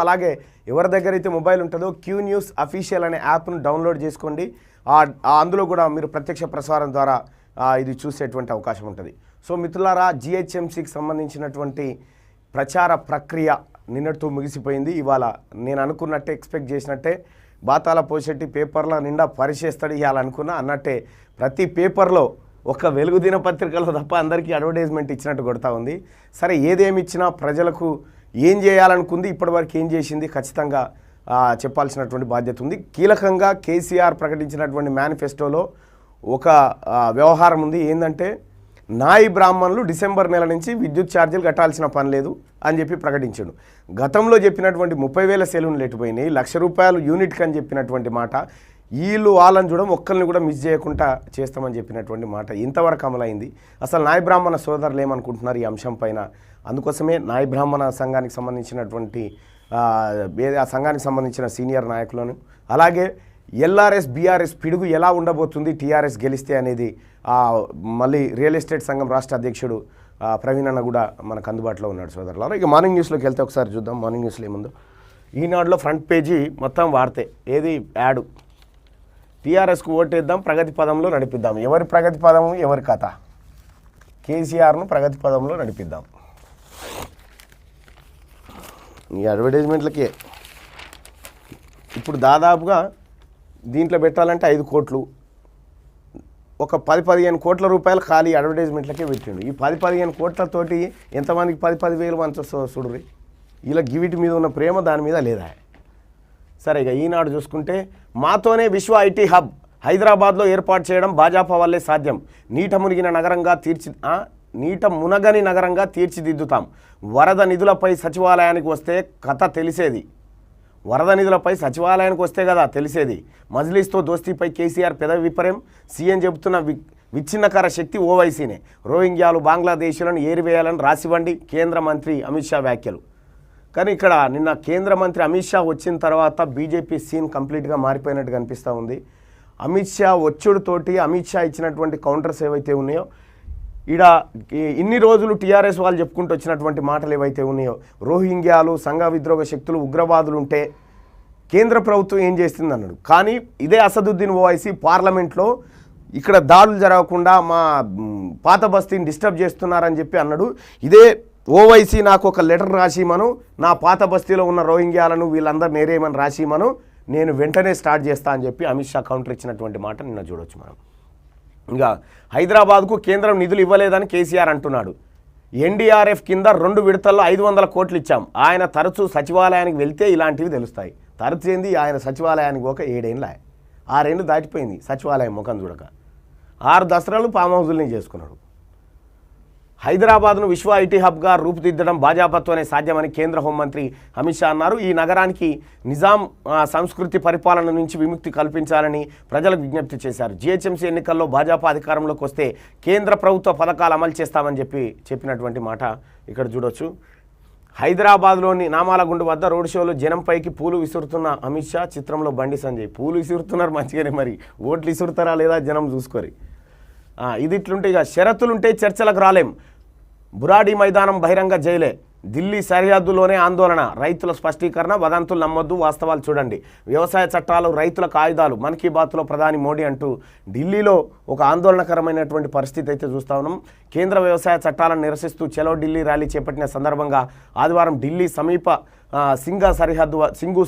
అలాగే ఎవరి దగ్గర అయితే మొబైల్ ఉంటుందో క్యూ న్యూస్ అఫీషియల్ అనే యాప్ను డౌన్లోడ్ చేసుకోండి. అందులో కూడా మీరు ప్రత్యక్ష ప్రసారం ద్వారా ఇది చూసేటువంటి అవకాశం ఉంటుంది. సో మిత్రులారా, జిహెచ్ఎంసీకి సంబంధించినటువంటి ప్రచార ప్రక్రియ నిన్నటితో ముగిసిపోయింది. ఇవాళ నేను అనుకున్నట్టే, ఎక్స్పెక్ట్ చేసినట్టే బాతాల పోషెట్టి పేపర్ల నిండా పరిచేస్తాడు ఇవాళ అన్నట్టే ప్రతి పేపర్లో ఒక వెలుగు దినపత్రికలో తప్ప అందరికీ అడ్వర్టైజ్మెంట్ ఇచ్చినట్టు కొడతా ఉంది. సరే, ఏదేమి ఇచ్చినా ప్రజలకు ఏం చేయాలనుకుంది, ఇప్పటివరకు ఏం చేసింది ఖచ్చితంగా చెప్పాల్సినటువంటి బాధ్యత ఉంది. కీలకంగా కేసీఆర్ ప్రకటించినటువంటి మేనిఫెస్టోలో ఒక వ్యవహారం ఉంది. ఏంటంటే నాయి బ్రాహ్మణులు డిసెంబర్ నెల నుంచి విద్యుత్ ఛార్జీలు కట్టాల్సిన పని లేదు అని చెప్పి ప్రకటించాడు. గతంలో చెప్పినటువంటి 30,000 సెలవులు లేటిపోయినాయి, ₹1,00,000 యూనిట్కి అని చెప్పినటువంటి మాట వీళ్ళు వాళ్ళని చూడడం ఒక్కరిని కూడా మిస్ చేయకుండా చేస్తామని చెప్పినటువంటి మాట ఇంతవరకు అమలైంది. అసలు నాయ బ్రాహ్మణ సోదరులు ఏమనుకుంటున్నారు ఈ అంశం పైన? అందుకోసమే నాయ బ్రాహ్మణ సంఘానికి సంబంధించినటువంటి ఆ సంఘానికి సంబంధించిన సీనియర్ నాయకులను, అలాగే ఎల్ఆర్ఎస్ బీఆర్ఎస్ పిడుగు ఎలా ఉండబోతుంది టీఆర్ఎస్ గెలిస్తే అనేది మళ్ళీ రియల్ ఎస్టేట్ సంఘం రాష్ట్ర అధ్యక్షుడు ప్రవీణ్ అన్న కూడా మనకు అందుబాటులో ఉన్నాడు సోదరులారా. ఇక మార్నింగ్ న్యూస్లోకి వెళ్తే ఒకసారి చూద్దాం. మార్నింగ్ న్యూస్లో ఏముందో. ఈనాడులో ఫ్రంట్ పేజీ మొత్తం వాడితే ఏది యాడ్, టీఆర్ఎస్కు ఓటేద్దాం, ప్రగతి పదంలో నడిపిద్దాం. ఎవరి ప్రగతి పదము, ఎవరి కథ? కేసీఆర్ను ప్రగతి పదంలో నడిపిద్దాం. ఈ అడ్వర్టైజ్మెంట్లకే ఇప్పుడు దాదాపుగా దీంట్లో పెట్టాలంటే 5 కోట్లు, ఒక 10-15 కోట్ల రూపాయలు ఖాళీ అడ్వర్టైజ్మెంట్లకే పెట్టిండు. ఈ 10-15 కోట్లతోటి ఎంతమందికి 10-10 వేలు మంచి చూడరు. ఇలా గివిటి మీద ఉన్న ప్రేమ దాని మీద లేదా? సరే, ఇక ఈనాడు చూసుకుంటే మాతోనే విశ్వ ఐటీ హబ్ హైదరాబాద్లో ఏర్పాటు చేయడం భాజపా వల్లే సాధ్యం, నీట మునగని నగరంగా తీర్చిదిద్దుతాం. వరద నిధులపై సచివాలయానికి వస్తే కథ తెలిసేది. వరద నిధులపై సచివాలయానికి వస్తే కదా తెలిసేది. మజ్లిస్తో దోస్తీపై కేసీఆర్ పెదవి విపర్యం, సీఎం చెబుతున్న విచ్ఛిన్నకర శక్తి ఓవైసీనే. రోహింగ్యాలు బంగ్లాదేశీలను ఏరివేయాలని రాసివ్వండి కేంద్ర మంత్రి అమిత్ షా వ్యాఖ్యలు. కానీ ఇక్కడ నిన్న కేంద్ర మంత్రి అమిత్ షా వచ్చిన తర్వాత బీజేపీ సీన్ కంప్లీట్గా మారిపోయినట్టు కనిపిస్తూ ఉంది. అమిత్ షా వచ్చుడుతోటి అమిత్ షా ఇచ్చినటువంటి కౌంటర్స్ ఏవైతే ఉన్నాయో, ఇన్ని రోజులు టీఆర్ఎస్ వాళ్ళు చెప్పుకుంటూ వచ్చినటువంటి మాటలు ఏవైతే ఉన్నాయో, రోహింగ్యాలు, సంఘ విద్రోహ శక్తులు, ఉగ్రవాదులు ఉంటే కేంద్ర ప్రభుత్వం ఏం చేస్తుంది అన్నాడు. కానీ ఇదే అసదుద్దీన్ ఓవైసీ పార్లమెంట్లో ఇక్కడ దాడులు జరగకుండా మా పాత బస్తీని డిస్టర్బ్ చేస్తున్నారని చెప్పి అన్నాడు. ఇదే ఓవైసీ నాకు ఒక లెటర్ రాసిమను, నా పాత బస్తీలో ఉన్న రోహింగ్యాలను వీళ్ళందరూ నేరేమని రాసిమను, నేను వెంటనే స్టార్ట్ చేస్తా అని చెప్పి అమిత్ షా కౌంటర్ ఇచ్చినటువంటి మాట నిన్న చూడొచ్చు మనం. ఇంకా హైదరాబాద్కు కేంద్రం నిధులు ఇవ్వలేదని కేసీఆర్ అంటున్నాడు. ఎన్డీఆర్ఎఫ్ కింద 2 విడతల్లో 500 కోట్లు ఇచ్చాం. ఆయన తరచూ సచివాలయానికి వెళ్తే ఇలాంటివి తెలుస్తాయి. తరచు ఏంది, ఆయన సచివాలయానికి ఒక 7 ఏళ్ళు 6 ఏళ్ళు దాటిపోయింది సచివాలయం ముఖం చూడక. 6 దసరాలు ఫామ్ హౌజుల్ని చేసుకున్నాడు. హైదరాబాద్ను విశ్వ ఐటీ హబ్గా రూపుదిద్దడం భాజపాతోనే సాధ్యమని కేంద్ర హోంమంత్రి అమిత్ షా అన్నారు. ఈ నగరానికి నిజాం సంస్కృతి పరిపాలన నుంచి విముక్తి కల్పించాలని ప్రజలకు విజ్ఞప్తి చేశారు. జిహెచ్ఎంసీ ఎన్నికల్లో భాజపా అధికారంలోకి వస్తే కేంద్ర ప్రభుత్వ పథకాలు అమలు చేస్తామని చెప్పినటువంటి మాట ఇక్కడ చూడొచ్చు. హైదరాబాద్లోని నామాలగుండు వద్ద రోడ్ షోలో జనంపైకి పూలు విసురుతున్న అమిత్ షా, చిత్రంలో బండి సంజయ్. పూలు విసురుతున్నారు మంచిగానే, మరి ఓట్లు విసురుతారా లేదా జనం చూసుకోరి. ఇది ఇట్లుంటే ఇక షరతులుంటే చర్చలకు రాలేం, బురాడి మైదానం బహిరంగ జైలే, ఢిల్లీ సరిహద్దులోనే ఆందోళన, రైతుల స్పష్టీకరణ, వదంతులు నమ్మొద్దు, వాస్తవాలు చూడండి, వ్యవసాయ చట్టాలు రైతులకు ఆయుధాలు, మన్ కీ బాత్లో ప్రధాని మోడీ అంటూ ఢిల్లీలో ఒక ఆందోళనకరమైనటువంటి పరిస్థితి అయితే చూస్తూ ఉన్నాం. కేంద్ర వ్యవసాయ చట్టాలను నిరసిస్తూ చలో ఢిల్లీ ర్యాలీ చేపట్టిన సందర్భంగా ఆదివారం ఢిల్లీ సమీప సింగు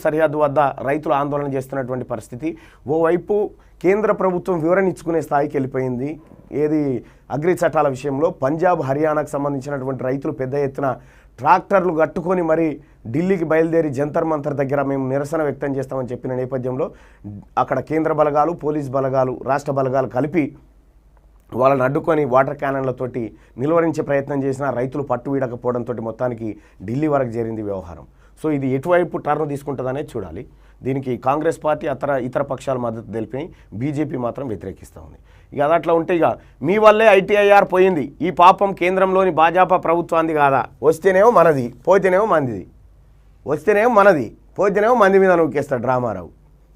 సరిహద్దు వద్ద రైతులు ఆందోళన చేస్తున్నటువంటి పరిస్థితి. ఓవైపు కేంద్ర ప్రభుత్వం వివరణ ఇచ్చుకునే స్థాయికి వెళ్ళిపోయింది. ఏది అగ్రి చట్టాల విషయంలో పంజాబ్, హర్యానాకు సంబంధించినటువంటి రైతులు పెద్ద ఎత్తున ట్రాక్టర్లు కట్టుకొని మరి ఢిల్లీకి బయలుదేరి జంతర్ మంతర్ దగ్గర మేము నిరసన వ్యక్తం చేస్తామని చెప్పిన నేపథ్యంలో అక్కడ కేంద్ర బలగాలు, పోలీస్ బలగాలు, రాష్ట్ర బలగాలు కలిపి వాళ్ళని అడ్డుకొని వాటర్ క్యానన్లతోటి నిలువరించే ప్రయత్నం చేసిన రైతులు పట్టు వీడకపోవడంతో మొత్తానికి ఢిల్లీ వరకు చేరింది వ్యవహారం. సో ఇది ఎటువైపు టర్న్ తీసుకుంటుందనేది చూడాలి. దీనికి కాంగ్రెస్ పార్టీ ఇతర పక్షాలు మద్దతు తెలిపి బీజేపీ మాత్రం వ్యతిరేకిస్తూ ఉంది. ఇక అదట్లా ఉంటే ఇక మీ వల్లే ఐటీఐఆర్ పోయింది, ఈ పాపం కేంద్రంలోని భాజపా ప్రభుత్వాన్ని కాదా, వస్తేనేమో మనది పోతేనేమో మందిది, వస్తేనేమో మనది పోతేనేమో మంది మీద నూకేస్తాడు రామారావు.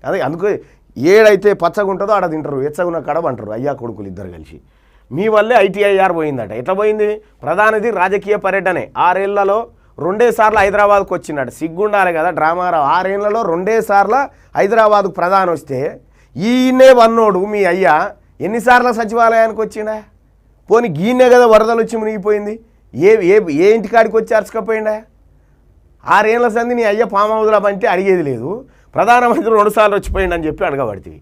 అదే అందుకు ఏడైతే పచ్చగా ఉంటుందో ఆడ తింటారు, ఎచ్చగున్న కడబ అంటారు అయ్యా కొడుకులు ఇద్దరు కలిసి. మీ వల్లే ఐటీఐఆర్ పోయిందట. ఎట్లా పోయింది? ప్రధానిది రాజకీయ పర్యటనే, 6 ఏళ్లలో రెండేసార్లు హైదరాబాద్కు వచ్చినాడు. సిగ్గుండాలి కదా డ్రామారావు. 6 ఏళ్లలో 2 సార్లు హైదరాబాద్కు ప్రధాని వస్తే ఈయనే వన్నోడు మీ అయ్యా ఎన్నిసార్లు సచివాలయానికి వచ్చిండా? పోనీ గీనే కదా వరదలు వచ్చి మునిగిపోయింది. ఏ ఇంటికాడికి వచ్చి అరచకపోయిండా? 6 ఏళ్ల సంది నీ అయ్య ఫామ్ హౌస్లో అంటే అడిగేది లేదు. ప్రధానమంత్రి 2 సార్లు వచ్చిపోయిండని చెప్పి అడగబడితే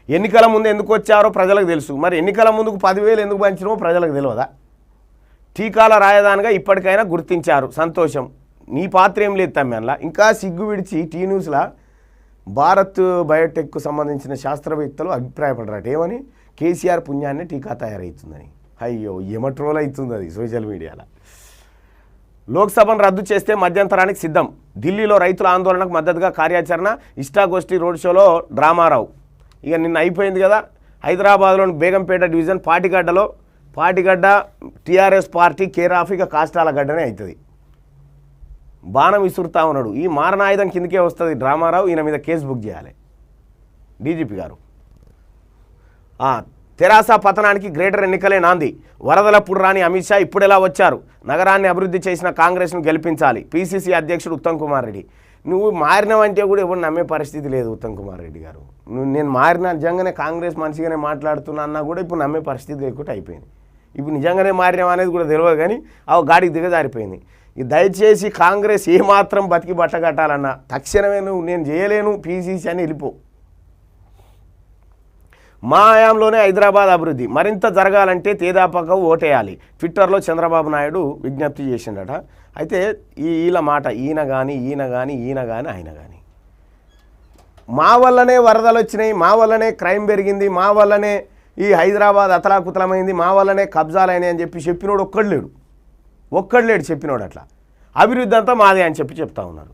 ఎన్నికల ముందు ఎందుకు వచ్చారో ప్రజలకు తెలుసు. మరి ఎన్నికల ముందుకు 10,000 ఎందుకు పంచినో ప్రజలకు తెలియదా? టీకాల రాజధానిగా ఇప్పటికైనా గుర్తించారు, సంతోషం. నీ పాత్ర ఏం లేదు తమ్మెన్లా. ఇంకా సిగ్గు విడిచి టీ న్యూస్లో భారత్ బయోటెక్కు సంబంధించిన శాస్త్రవేత్తలు అభిప్రాయపడరాట ఏమని, కేసీఆర్ పుణ్యాన్ని టీకా తయారవుతుందని. అయ్యో ట్రోల్ అవుతుంది అది సోషల్ మీడియాలో. లోక్సభను రద్దు చేస్తే మధ్యంతరానికి సిద్ధం. ఢిల్లీలో రైతుల ఆందోళనకు మద్దతుగా కార్యాచరణ. ఇష్టాగోష్ఠి రోడ్ షోలో డ్రామారావు. ఇక నిన్న అయిపోయింది కదా. హైదరాబాద్లోని Begumpet division Patigadda TRS party care of ఇక కాష్టాల గడ్డనే అవుతుంది. బాణం విసురుతా ఉన్నాడు. ఈ మారణాయుధం కిందకే వస్తుంది డ్రామారావు. ఈయన మీద కేసు బుక్ చేయాలి డీజీపీ గారు. తెరాస పతనానికి గ్రేటర్ ఎన్నికలే నాంది. వరదలప్పుడు రాని అమిత్ షా ఇప్పుడెలా వచ్చారు? నగరాన్ని అభివృద్ధి చేసిన కాంగ్రెస్ను గెలిపించాలి. పీసీసీ అధ్యక్షుడు ఉత్తమ్ కుమార్ రెడ్డి. నువ్వు మారినవంటే కూడా ఎవరు నమ్మే పరిస్థితి లేదు ఉత్తమ్ కుమార్ రెడ్డి గారు. నేను మారిన నిజంగానే కాంగ్రెస్ మనిషిగానే మాట్లాడుతున్నా అన్నా కూడా ఇప్పుడు నమ్మే పరిస్థితి లేకుండా అయిపోయింది. ఇప్పుడు నిజంగానే మారినాం అనేది కూడా తెలియదు కానీ గాడికి దిగజారిపోయింది. దయచేసి కాంగ్రెస్ ఏమాత్రం బతికి బట్టగట్టాలన్నా తక్షణమే నేను చేయలేను పీసీసీ అని వెళ్ళిపో. మా హయాంలోనే హైదరాబాద్ అభివృద్ధి మరింత జరగాలంటే తేదాపక ఓటేయాలి. ట్విట్టర్లో చంద్రబాబు నాయుడు విజ్ఞప్తి చేసిండట. అయితే వీళ్ళ మాట ఈయన కానీ ఆయన కానీ మా వల్లనే వరదలు వచ్చినాయి, మా వల్లనే క్రైమ్ పెరిగింది, మా వల్లనే ఈ హైదరాబాద్ అతలాకుతలమైంది, మా వల్లనే కబ్జాలైనాయి అని చెప్పినోడు ఒక్కడు లేడు చెప్పినోడు. అట్లా అభివృద్ధి అంతా మాదే అని చెప్తా ఉన్నారు.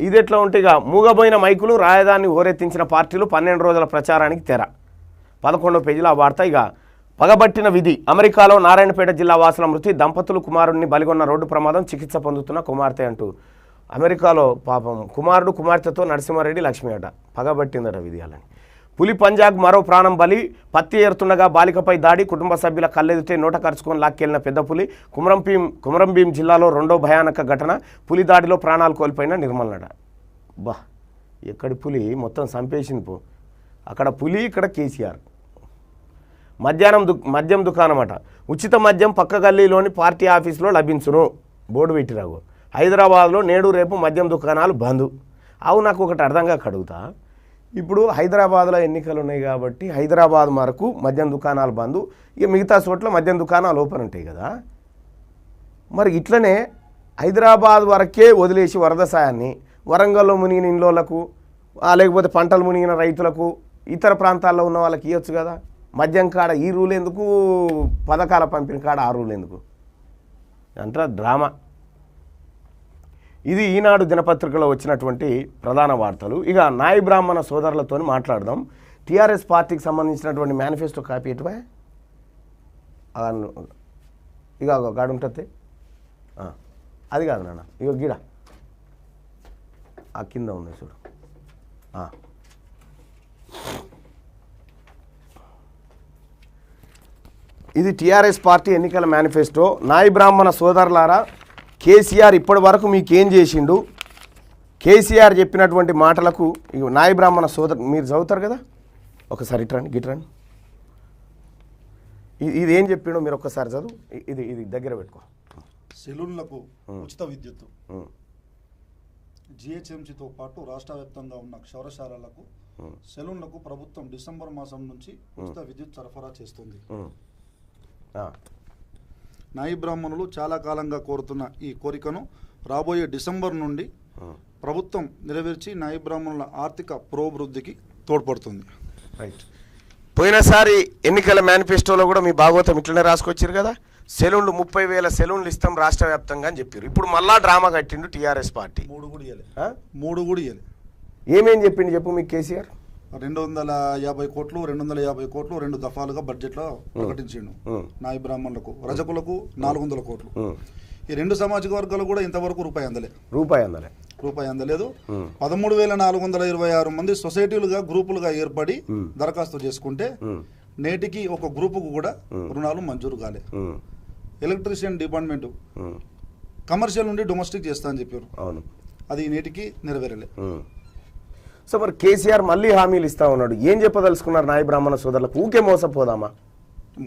ఇది ఎట్లా ఉంటే ఇక మూగబోయిన మైకులు రాజధానిని హోరెత్తించిన పార్టీలు 12 రోజుల ప్రచారానికి తెర. 11వ పేజీలో ఆ వార్త. ఇక పగబట్టిన విధి. అమెరికాలో నారాయణపేట జిల్లా వాసుల మృతి. దంపతులు కుమారుడిని బలిగొన్న రోడ్డు ప్రమాదం. చికిత్స పొందుతున్న కుమార్తె అంటూ అమెరికాలో పాపం కుమారుడు కుమార్తెతో నరసింహారెడ్డి లక్ష్మి అట పగబట్టిందట విధి. అలాని పులి పంజాగ్ మరో ప్రాణం బలి. పత్తి ఏరుతుండగా బాలికపై దాడి. కుటుంబ సభ్యుల కళ్ళెదితే నోట ఖర్చుకొని లాక్కెళ్లిన పెద్ద పులి. కుమరంభీం జిల్లాలో 2వ భయానక ఘటన. పులి దాడిలో ప్రాణాలు కోల్పోయిన నిర్మలనట. ఎక్కడి పులి మొత్తం చంపేసింది పో. అక్కడ పులి, ఇక్కడ కేసీఆర్. మద్యం దుకాణం అట. ఉచిత మద్యం పక్క గల్లీలోని పార్టీ ఆఫీసులో లభించును బోర్డు పెట్టిరాగు. హైదరాబాద్లో నేడు రేపు మద్యం దుకాణాలు బంద్. నాకు ఒకటి అర్థంగా కడుగుతా. ఇప్పుడు హైదరాబాద్లో ఎన్నికలు ఉన్నాయి కాబట్టి హైదరాబాద్ వరకు మద్యం దుకాణాలు బంద్. ఇక మిగతా చోట్ల మద్యం దుకాణాలు ఓపెన్ ఉంటాయి కదా. మరి ఇట్లనే హైదరాబాద్ వరకే వదిలేసి వరద సాయాన్ని వరంగల్లో మునిగిన ఇండ్లకు లేకపోతే పంటలు మునిగిన రైతులకు ఇతర ప్రాంతాల్లో ఉన్న వాళ్ళకి ఇవ్వచ్చు కదా. మద్యం కాడ ఈ రూల్ ఎందుకు, పథకాల పంపిణీ కాడ ఆ రూల్ ఎందుకు అంటే డ్రామా. ఇది ఈనాడు దినపత్రికలో వచ్చినటువంటి ప్రధాన వార్తలు. ఇక నాయి బ్రాహ్మణ సోదరులతో మాట్లాడదాం. టీఆర్ఎస్ పార్టీకి సంబంధించినటువంటి మేనిఫెస్టో కాపీ ఎటువా ఇక గాడు ఉంటుంది. అది కాదు నాన్న, ఇక గిడ ఆ కింద ఉంది చూడు. ఇది టీఆర్ఎస్ పార్టీ ఎన్నికల మేనిఫెస్టో. నాయి బ్రాహ్మణ సోదరులారా, కేసీఆర్ ఇప్పటి వరకు మీకేం చేసిండు? కేసీఆర్ చెప్పినటువంటి మాటలకు నాయి బ్రాహ్మణ సోదరు మీరు చదువుతారు కదా, ఒకసారి గిట్రండి. ఇది ఏం చెప్పిండో మీరు ఒక్కసారి చదువు. ఇది దగ్గర పెట్టుకో. సెలూన్లకు ఉచిత విద్యుత్తు. జిహెచ్ఎంసీతో పాటు రాష్ట్ర వ్యాప్తంగా ఉన్న క్షౌరశాలలకు సెలూన్లకు ప్రభుత్వం డిసెంబర్ మాసం నుంచి ఉచిత విద్యుత్ సరఫరా చేస్తుంది. నాయి బ్రాహ్మణులు చాలా కాలంగా కోరుతున్న ఈ కోరికను రాబోయే డిసెంబర్ నుండి ప్రభుత్వం నెరవేర్చి నాయి బ్రాహ్మణుల ఆర్థిక పురోభివృద్ధికి తోడ్పడుతుంది. రైట్. పోయినసారి ఎన్నికల మేనిఫెస్టోలో కూడా మీ భాగవతం ఇట్లనే రాసుకొచ్చారు కదా, సెలూన్లు 30,000 సెలూన్లు ఇస్తాం రాష్ట్ర వ్యాప్తంగా అని చెప్పారు. ఇప్పుడు మళ్ళా డ్రామా కట్టిండు టీఆర్ఎస్ పార్టీ. 3 కూడా ఇవ్వాలి. ఏమేం చెప్పిండు చెప్పు మీకు కేసీఆర్? 250 కోట్లు 250 కోట్లు 2 దఫాలుగా బడ్జెట్లో ప్రకటించిండు. నాయి బ్రాహ్మణులకు, రజకులకు 400 కోట్లు. ఈ 2 సామాజిక వర్గాలు కూడా ఇంతవరకు రూపాయి అందలేదు. 13,426 మంది సొసైటీలుగా గ్రూపులుగా ఏర్పడి దరఖాస్తు చేసుకుంటే నేటికి ఒక గ్రూపుకు కూడా రుణాలు మంజూరు కాలే. ఎలక్ట్రీషియన్ డిపార్ట్మెంట్ ఉమ్, కమర్షియల్ నుండి డొమెస్టిక్ చేస్తా అని చెప్పారు. అవును. అది నేటికి నెరవేరలే. సో మరి కేసీఆర్ మళ్ళీ హామీలు ఇస్తా ఉన్నాడు. ఏం చెప్పదలుచుకున్నారు నాయ బ్రాహ్మణ సోదరులకు? ఊకే మోసపోదామా?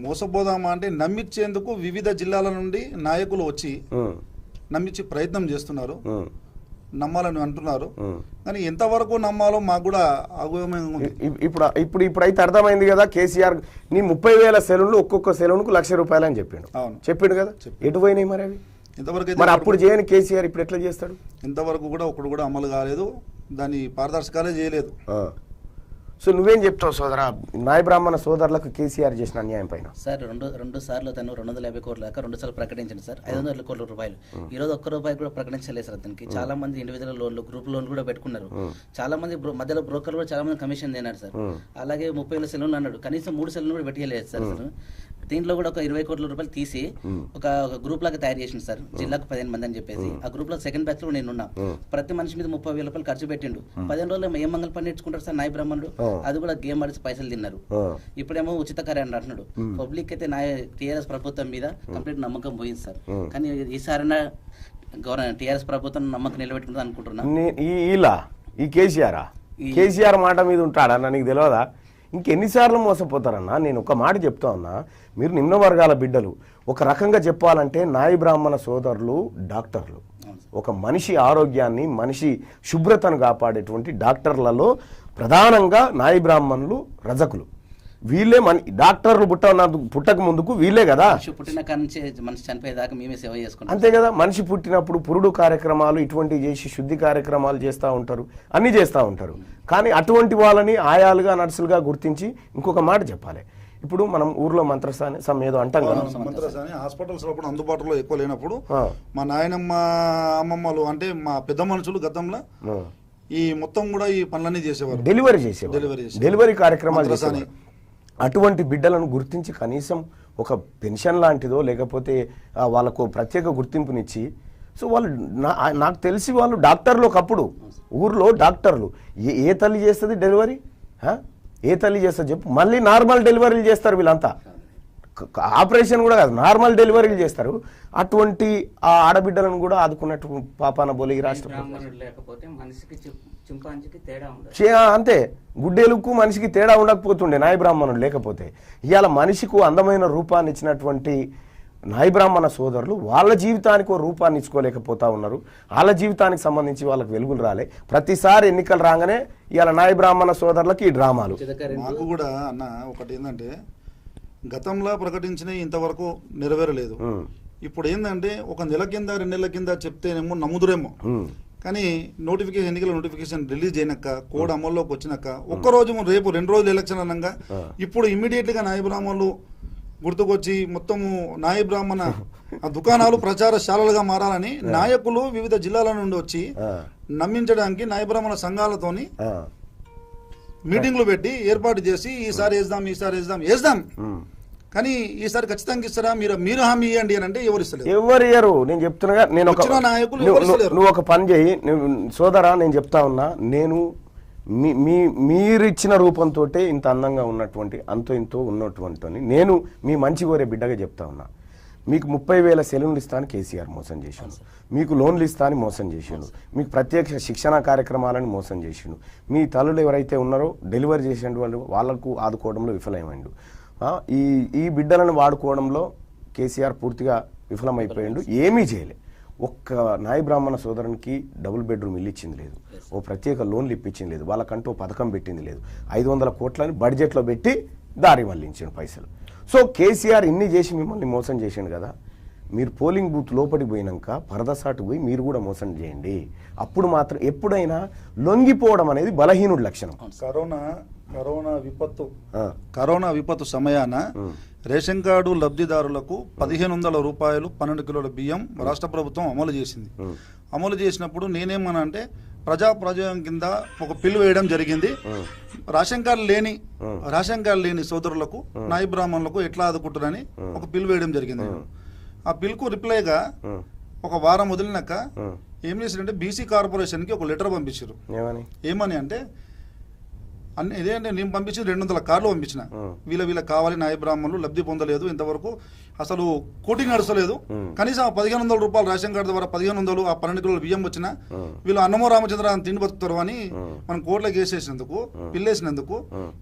మోసపోదామా అంటే నమ్మించేందుకు వివిధ జిల్లాల నుండి నాయకులు వచ్చి నమ్మించి ప్రయత్నం చేస్తున్నారు, నమ్మాలని అంటున్నారు. కానీ ఎంతవరకు నమ్మాలో మాకు కూడా అగమ్యంగా ఉంది. ఇప్పుడైతే అర్థమైంది కదా, కేసీఆర్ నీ 30,000 సెలవులు ఒక్కొక్క సెలవుకు ₹1,00,000 అని చెప్పిండు. అవును, చెప్పిండు కదా. ఎటు పోయినాయి మరి అవి? ఇంతవరకు మరి అప్పుడు చేయని కేసీఆర్ ఇప్పుడు ఎట్లా చేస్తాడు? ఇంతవరకు కూడా ఒకడు కూడా అమలు కాలేదు, దాన్ని పారదర్శకాలే చేయలేదు. సో నువ్వేం చెప్తావు సోదరా, నాయ బ్రాహ్మణ సోదరులకు కేసీఆర్ చేసిన అన్యాయం పైన? సార్ రెండు సార్లు తను 250 కోట్ల దాకా 2 సార్లు ప్రకటించింది సార్, 500 కోట్ల రూపాయలు. ఈ రోజు ₹1 కూడా ప్రకటించలేదు సార్. అతనికి చాలా మంది ఇండివిజువల్ లోన్లు, గ్రూప్ లోన్లు కూడా పెట్టుకున్నారు. చాలా మంది మధ్యలో బ్రోకర్లు కూడా చాలా మంది కమిషన్ తిన్నారు సార్. అలాగే 30,000 సెలవులు అన్నాడు, కనీసం 3 సెలవులు కూడా పెట్టలేదు సార్. అసలు దీంట్లో కూడా ఒక 20 కోట్ల రూపాయలు తీసి ఒక గ్రూప్ లాగా తయారు చేసిండు సార్, జిల్లాకు 15 మంది అని చెప్పేసి. ఆ గ్రూప్ లో సెకండ్ బ్యాచ్ లో నేను ఉన్నా. ప్రతి మనిషి మీద 30,000 రూపాయలు ఖర్చు పెట్టిండు. 15 రోజులు ఏం మంగళ పని నేర్చుకుంటారు సార్ నాయ బ్రాహ్మణుడు? అది కూడా గేమ్ ఆడిసి పైసలు తిన్నారు. ఇప్పుడేమో ఉచిత కార్యాన్ని అంటున్నాడు. పబ్లిక్ అయితే టీఆర్ఎస్ ప్రభుత్వం మీద కంప్లీట్ నమ్మకం పోయింది సార్. కానీ ఈసారైనా టీఆర్ఎస్ ప్రభుత్వం నమ్మకం నిలబెట్టుకుంటుంది అనుకుంటున్నా. ఈ కేసీఆర్ మాట మీద ఉంటాడన్న నీకు తెలియదా? ఇంకెన్నిసార్లు మోసపోతారన్నా? నేను ఒక మాట చెప్తా ఉన్నా, మీరు నిమ్న వర్గాల బిడ్డలు. ఒక రకంగా చెప్పాలంటే నాయ బ్రాహ్మణ సోదరులు డాక్టర్లు. ఒక మనిషి ఆరోగ్యాన్ని, మనిషి శుభ్రతను కాపాడేటువంటి డాక్టర్లలో ప్రధానంగా నాయ బ్రాహ్మణులు, రజకులు. వీళ్ళే డాక్టర్లు పుట్టక ముందుకు వీళ్ళే కదా. పుట్టిన కానించే మనిషి చనిపోయేదాకా మేమే సేవ చేసుకుంటాం. అంతే కదా. మనిషి పుట్టినప్పుడు పురుడు కార్యక్రమాలు ఇటువంటివి చేసి శుద్ధి కార్యక్రమాలు చేస్తూ ఉంటారు, అన్నీ చేస్తూ ఉంటారు. కానీ అటువంటి వాళ్ళని ఆయాలుగా, నర్సులుగా గుర్తించి ఇంకొక మాట చెప్పాలి. ఇప్పుడు మనం ఊర్లో మంత్రసాని ఏదో అంటాం కదా, మంత్రసాని హాస్పిటల్స్ లో అందుబాటులో ఎక్కువ లేనప్పుడు మా నాయనమ్మ, అమ్మమ్మలు అంటే మా పెద్ద మనుషులు గతంలో ఈ మొత్తం కూడా ఈ పనులన్నీ చేసేవారు, డెలివరీ కార్యక్రమాలు చేసేవారు. అటువంటి బిడ్డలను గుర్తించి కనీసం ఒక పెన్షన్ లాంటిదో లేకపోతే వాళ్ళకు ప్రత్యేక గుర్తింపునిచ్చి, సో వాళ్ళు నాకు తెలిసి వాళ్ళు డాక్టర్లు, ఒకప్పుడు ఊర్లో డాక్టర్లు. ఏ తల్లి చేస్తుంది డెలివరీ? ఏ తల్లి చేస్తుంది చెప్పు? మళ్ళీ నార్మల్ డెలివరీలు చేస్తారు వీళ్ళంతా, ఆపరేషన్ కూడా కాదు, నార్మల్ డెలివరీలు చేస్తారు. అటువంటి ఆ ఆడబిడ్డలను కూడా ఆదుకున్నట్టు పాపాన బోలి రాష్ట్ర అంతే. గుడ్డేలుకు మనిషికి తేడా ఉండకపోతుండే నాయ బ్రాహ్మణుడు లేకపోతే. ఇవాళ మనిషికి అందమైన రూపాన్ని ఇచ్చినటువంటి నాయ బ్రాహ్మణ సోదరులు వాళ్ళ జీవితానికి ఓ రూపాన్ని ఇచ్చుకోలేకపోతా ఉన్నారు. వాళ్ళ జీవితానికి సంబంధించి వాళ్ళకి వెలుగులు రాలే. ప్రతిసారి ఎన్నికలు రాగానే ఇవాళ నాయ బ్రాహ్మణ సోదరులకి ఈ డ్రామాలు. మాకు కూడా అన్న ఒకటి ఏంటంటే, గతంలో ప్రకటించిన ఇంతవరకు నెరవేరలేదు. ఇప్పుడు ఏంటంటే ఒక నెల కింద 2 నెలల కింద చెప్తేనేమో నమ్ముదురేమో, కానీ ఎన్నికల నోటిఫికేషన్ రిలీజ్ అయినాక, కోడ్ అమల్లోకి వచ్చినాక ఒక్కరోజు రేపు 2 రోజులు ఎలక్షన్ అనగా ఇప్పుడు ఇమ్మీడియట్ గా నాయ బ్రాహ్మణులు గుర్తుకొచ్చి మొత్తము నాయ బ్రాహ్మణ దుకాణాలు ప్రచారశాలలుగా మారాలని నాయకులు వివిధ జిల్లాల నుండి వచ్చి నమ్మించడానికి నాయ బ్రాహ్మణ సంఘాలతోని మీటింగ్లు పెట్టి ఏర్పాటు చేసి ఈసారి వేద్దాం కానీ ఈసారి ఖచ్చితంగా ఇస్తారా, మీరు హామీ ఇవ్వండి అని అంటే ఎవరు ఇయ్యరు. నేను చెప్తున్నా, నువ్వు ఒక పని చేయి సోదరా, నేను చెప్తా ఉన్నా, నేను మీరిచ్చిన రూపంతో ఇంత అందంగా ఉన్నటువంటి అంతో ఇంతో ఉన్నటువంటి నేను మీ మంచి కోరే బిడ్డగా చెప్తా ఉన్నా. మీకు 30,000 సెలవులు ఇస్తాను కేసీఆర్ మోసం చేసిండు, మీకు లోన్లు ఇస్తాను మోసం చేసిండు, మీకు ప్రత్యేక శిక్షణ కార్యక్రమాలను మోసం చేసిండు, మీ తల్లులు ఎవరైతే ఉన్నారో డెలివరీ చేసిన వాళ్ళకు ఆదుకోవడంలో విఫలమైండు. ఈ బిడ్డలను వాడుకోవడంలో కేసీఆర్ పూర్తిగా విఫలమైపోయిండు, ఏమీ చేయలే. ఒక్క నాయ బ్రాహ్మణ సోదరునికి డబుల్ బెడ్రూమ్ ఇల్లు ఇచ్చింది లేదు, ఓ ప్రత్యేక లోన్లు ఇప్పించింది లేదు, వాళ్ళకంటూ పథకం పెట్టింది లేదు. 500 కోట్లని బడ్జెట్లో పెట్టి దారి మళ్ళించాడు పైసలు. సో కేసీఆర్ ఇన్ని చేసి మిమ్మల్ని మోసం చేసిండు కదా. మీరు పోలింగ్ బూత్ లోపలికి పోయినాక పరదసాటు పోయి మీరు కూడా మోసం చేయండి. అప్పుడు మాత్రం ఎప్పుడైనా లొంగిపోవడం అనేది బలహీనుడి లక్షణం. కరోనా విపత్తు సమయాన రేషన్ కార్డు లబ్ధిదారులకు 1,500 రూపాయలు 12 కిలోల బియ్యం రాష్ట్ర ప్రభుత్వం అమలు చేసింది. అమలు చేసినప్పుడు నేనేమన్నా అంటే ప్రజాప్రయోగం కింద ఒక పిల్ వేయడం జరిగింది. రేషన్ కార్డు లేని సోదరులకు, నాయ బ్రాహ్మణులకు ఎట్లా ఆదుకుంటారని ఒక పిల్ వేయడం జరిగింది. ఆ పిల్కు రిప్లైగా ఒక వారం వదిలినాక ఏం చేశారంటే బీసీ కార్పొరేషన్కి ఒక లెటర్ పంపించారు. ఏమని అంటే, ఇదేంటే నేను పంపించింది 200 కార్డులు పంపించిన, వీళ్ళ కావాలి నాయ బ్రాహ్మణులు లబ్ధి పొందలేదు, ఇంతవరకు అసలు కోటింగ్ నడుస్తలేదు. కనీసం 1500 రూపాయలు రేషన్ కార్డు ద్వారా 1500 ఆ 12 కిలోల బియ్యం వచ్చినా వీళ్ళు అన్నమో రామచంద్ర అని తిండి బతుకుతారు అని మనం కోర్టులో కేసేసినందుకు పిల్లేసినందుకు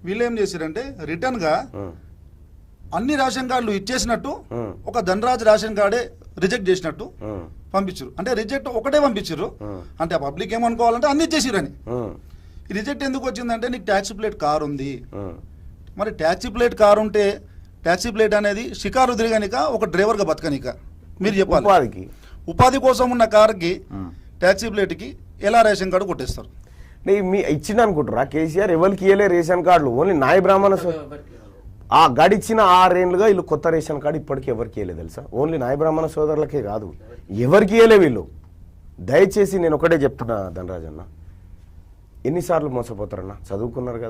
వీళ్ళు ఏం చేశారంటే రిటర్న్ గా అన్ని రేషన్ కార్డులు ఇచ్చేసినట్టు ఒక ధనరాజ్ రేషన్ కార్డే రిజెక్ట్ చేసినట్టు పంపించారు. అంటే రిజెక్ట్ ఒకటే పంపించారు. అంటే పబ్లిక్ ఏమనుకోవాలంటే అన్ని ఇచ్చేసిరని. ఈ రిజెక్ట్ ఎందుకు వచ్చిందంటే నీకు ట్యాక్సీ ప్లేట్ కార్ ఉంది. మరి ట్యాక్సీ ప్లేట్ కార్ ఉంటే ట్యాక్సీ ప్లేట్ అనేది షికారు తిరగనిక ఒక డ్రైవర్గా బతకనిక మీరు చెప్పాలి. ఉపాధి కోసం ఉన్న కార్కి ట్యాక్సీ ప్లేట్కి ఎలా రేషన్ కార్డు కొట్టేస్తారు? మీ ఇచ్చింది అనుకుంటారా కేసీఆర్? ఎవరికి ఇవ్వలే రేషన్ కార్డులు, ఓన్లీ నాయ బ్రాహ్మణ ఆ గడిచిన 6 ఏళ్ళుగా వీళ్ళు కొత్త రేషన్ కార్డు ఇప్పటికీ ఎవరికి ఇవ్వలేదు తెలుసా? ఓన్లీ నాయ బ్రాహ్మణ సోదరులకే కాదు, ఎవరికి ఇవ్వలే వీళ్ళు. దయచేసి నేను ఒకటే చెప్తున్నా ధనరాజన్న, ఎన్నిసార్లు మోసపోతారన్నా? చదువుకున్నారు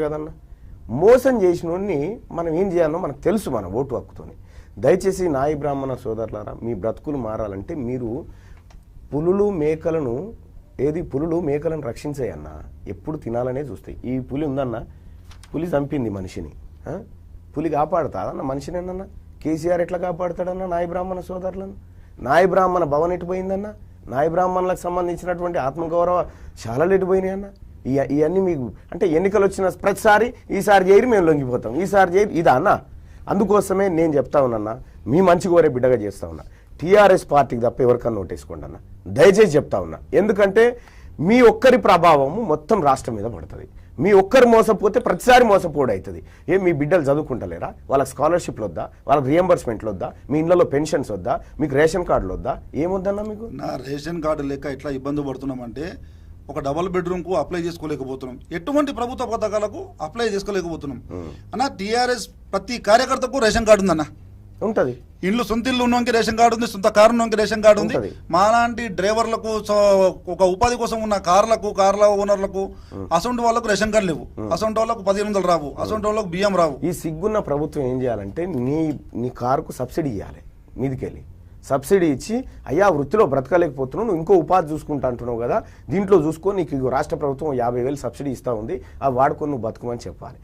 కదన్నా. మోసం చేసినోడిని మనం ఏం చేయాలో మనకు తెలుసు, మన ఓటు హక్కుతోని. దయచేసి నాయ బ్రాహ్మణ సోదరులారా, మీ బ్రతుకులు మారాలంటే మీరు పులులు మేకలను రక్షించాయన్నా, ఎప్పుడు తినాలనే చూస్తాయి. ఈ పులి ఉందన్నా, పులి చంపింది మనిషిని, పులి కాపాడుతాదన్న మనిషినేనన్నా? కేసీఆర్ ఎట్లా కాపాడుతాడన్నా నాయ బ్రాహ్మణ సోదరులను? నాయ బ్రాహ్మణ భవన్ ఎటు పోయిందన్నా? నాయ బ్రాహ్మణులకు సంబంధించినటువంటి ఆత్మగౌరవ శాలలు ఎటు పోయినాయన్నా? ఇవన్నీ మీకు అంటే ఎన్నికలు వచ్చిన ప్రతిసారి ఈసారి చేయరు మేము లొంగిపోతాం, ఈసారి చేయరు ఇదా అన్న? అందుకోసమే నేను చెప్తా ఉన్నా, మీ మంచి కోరే బిడ్డగా చేస్తా ఉన్నా, టీఆర్ఎస్ పార్టీకి తప్ప ఎవరికన్నా నోటేసుకోండి అన్న, దయచేసి చెప్తా ఉన్నా. ఎందుకంటే మీ ఒక్కరి ప్రభావము మొత్తం రాష్ట్రం మీద పడుతుంది. మీ ఒక్కరు మోసపోతే ప్రతిసారి మోసపోడు అవుతుంది. మీ బిడ్డలు చదువుకుంటలేరా? వాళ్ళకి స్కాలర్షిప్లు వద్దా? వాళ్ళకి రియంబర్స్మెంట్లు వద్దా? మీ ఇళ్ళలో పెన్షన్స్ వద్దా? మీకు రేషన్ కార్డులు వద్దా? ఏమొద్దన్నా మీకు? నా రేషన్ కార్డు లెక్క ఎట్లా ఇబ్బంది పడుతున్నామంటే, ఒక డబుల్ బెడ్రూమ్కు అప్లై చేసుకోలేకపోతున్నాం, ఎటువంటి ప్రభుత్వ పథకాలకు అప్లై చేసుకోలేకపోతున్నాం అన్న. టీఆర్ఎస్ ప్రతి కార్యకర్తకు రేషన్ కార్డు ఉందన్న, ఉంటది. ఇల్లు సొంత ఇల్లు ఉన్నోనికి రేషన్ కార్డు ఉంది, సొంత కారు ఉన్నోనికి రేషన్ కార్డు ఉంది. మాలాంటి డ్రైవర్లకు, ఒక ఉపాధి కోసం ఉన్న కార్ల ఓనర్లకు, అసొంటి వాళ్ళకు రేషన్ కార్డు లేవు, అసొంటి వాళ్ళకు 1500 రావు, అసొంటి వాళ్ళకు బియ్యం రావు. ఈ సిగ్గున్న ప్రభుత్వం ఏం చేయాలంటే నీ కారుకు సబ్సిడీ ఇవ్వాలి, మీదికెళ్ళి సబ్సిడీ ఇచ్చి, అయ్యా వృత్తిలో బ్రతకలేకపోతున్నావు, నువ్వు ఇంకో ఉపాధి చూసుకుంటా అంటున్నావు కదా, దీంట్లో చూసుకో, నీకు రాష్ట్ర ప్రభుత్వం 50,000 సబ్సిడీ ఇస్తూ ఉంది, అవి వాడుకొని నువ్వు బతుకమని చెప్పాలి.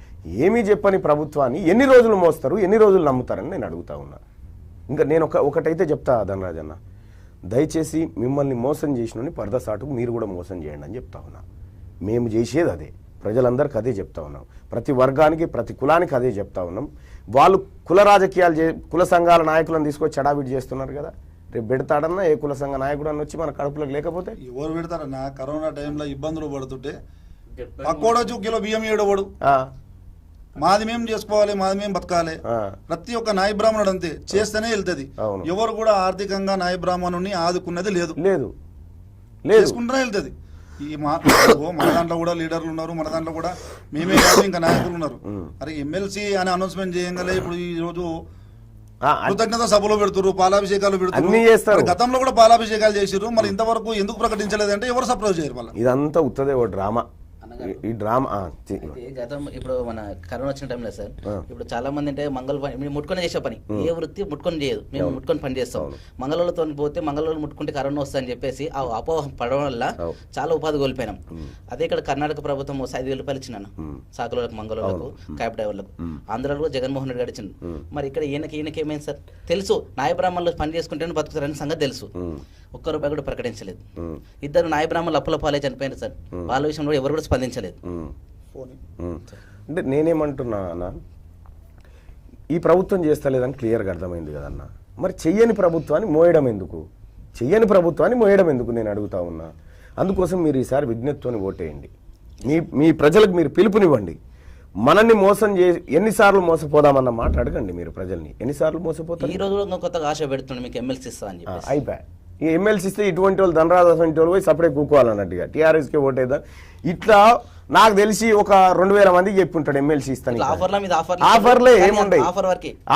ఏమీ చెప్పని ప్రభుత్వాన్ని ఎన్ని రోజులు మోస్తారు, ఎన్ని రోజులు నమ్ముతారని నేను అడుగుతా ఉన్నా. ఇంకా నేను ఒకటైతే చెప్తా ధనరాజన్న, దయచేసి మిమ్మల్ని మోసం చేసినోని పరదసాటుకు మీరు కూడా మోసం చేయండి అని చెప్తా ఉన్నా. మేము చేసేది అదే, ప్రజలందరికీ అదే చెప్తా ఉన్నాం, ప్రతి వర్గానికి ప్రతి కులానికి అదే చెప్తా ఉన్నాం. వాళ్ళు కుల రాజకీయాలు కుల సంఘాల నాయకులను తీసుకొచ్చి చడావిడి చేస్తున్నారు కదా, రేపు పెడతాడన్నా ఏ కుల సంఘ నాయకుడు అని వచ్చి మన కడుపులోకి లేకపోతే ఎవరు పెడతారన్నా? కరోనా టైంలో ఇబ్బందులు పడుతుంటే పక్కోడొచ్చు కిలో బియ్యం ఏడవడు, మాది మేము చేసుకోవాలి, మాది మేము బతకాలి. ప్రతి ఒక్క నాయ బ్రాహ్మణుడు అంతే చేస్తేనే వెళ్తుంది. ఎవరు కూడా ఆర్థికంగా నాయ బ్రాహ్మణుని ఆదుకున్నది లేదు, చేసుకుంటూనే వెళ్తుంది. ఈ మన దాంట్లో కూడా లీడర్లు ఉన్నారు, మన దాంట్లో కూడా మేమే కాదు ఇంకా నాయకులు ఉన్నారు. అరే ఎమ్మెల్సీ అని అనౌన్స్మెంట్ చేయగలే ఇప్పుడు ఈ రోజు కృతజ్ఞత సభలో పెడుతున్నారు, పాలాభిషేకాలు పెడుతున్నారు. గతంలో కూడా పాలాభిషేకాలు చేసిరు, మరి ఇంతవరకు ఎందుకు ప్రకటించలేదంటే ఎవరు సప్రోజ్ చేయరు. వాళ్ళ ఇదంతా ఉత్తదే ఓ డ్రామా. ఈ డ్రామా గతం ఇప్పుడు మన కరోనా వచ్చిన టైంలో సార్, ఇప్పుడు చాలా మంది అంటే మంగళ పని ముట్టుకొని చేసే పని, ఏ వృత్తి ముట్టుకొని చేయదు, మేము ముట్టుకొని పని చేస్తాం. మంగళూరుతో పోతే మంగళూరు ముట్టుకుంటే కరోనా వస్తుందని చెప్పేసి ఆ అపోహ పడడం వల్ల చాలా ఉపాధి కోల్పోయినాం. అదే ఇక్కడ కర్ణాటక ప్రభుత్వం 5,000 రూపాయలు ఇచ్చినాను సాకులకు, మంగళూరులకు, క్యాబ్ డ్రైవర్లకు. ఆంధ్రాలో కూడా జగన్మోహన్ రెడ్డి గడిచింది. మరి ఇక్కడ ఈయనకి ఏమైంది సార్? తెలుసు నాయ బ్రాహ్మణులు పని చేసుకుంటేనే బతుకుతారని సంగతి తెలుసు, ఒక్క రూపాయి కూడా ప్రకటించలేదు. 2 నాయ బ్రాహ్మణులు అప్పుల పాలే చనిపోయారు సార్, వాళ్ళ విషయంలో ఎవరు కూడా స్పందించలేదు. అంటే నేనేమంటున్నా అన్న, ఈ ప్రభుత్వం చేస్తలేదని క్లియర్గా అర్థమైంది కదన్న, మరి చెయ్యని ప్రభుత్వాన్ని మోయడం ఎందుకు నేను అడుగుతా ఉన్నా. అందుకోసం మీరు ఈసారి విజ్ఞప్తిని ఓటేయండి, మీ ప్రజలకు మీరు పిలుపునివ్వండి. మనల్ని మోసం ఎన్నిసార్లు మోసపోదామన్న మాట అడగండి మీరు ప్రజల్ని, ఎన్నిసార్లు మోసపోతారు. ఈ రోజు కొత్తగా ఆశ పెడుతుంది మీకు ఎమ్మెల్సీ ఇస్తా అని చెప్పి, అయిపోయా. ఈ ఎమ్మెల్సీ ఇస్తే ఇటువంటి వాళ్ళు ధనరాజు అటువంటి వాళ్ళు పోయి సపరేట్ కూకోవాలన్నట్టుగా టీఆర్ఎస్కి ఓటేద్దాం. ఇట్లా నాకు తెలిసి ఒక 2,000 మందికి చెప్పి ఉంటాడు ఎమ్మెల్సీ ఇస్తాను. ఆఫర్లే ఏముండవు,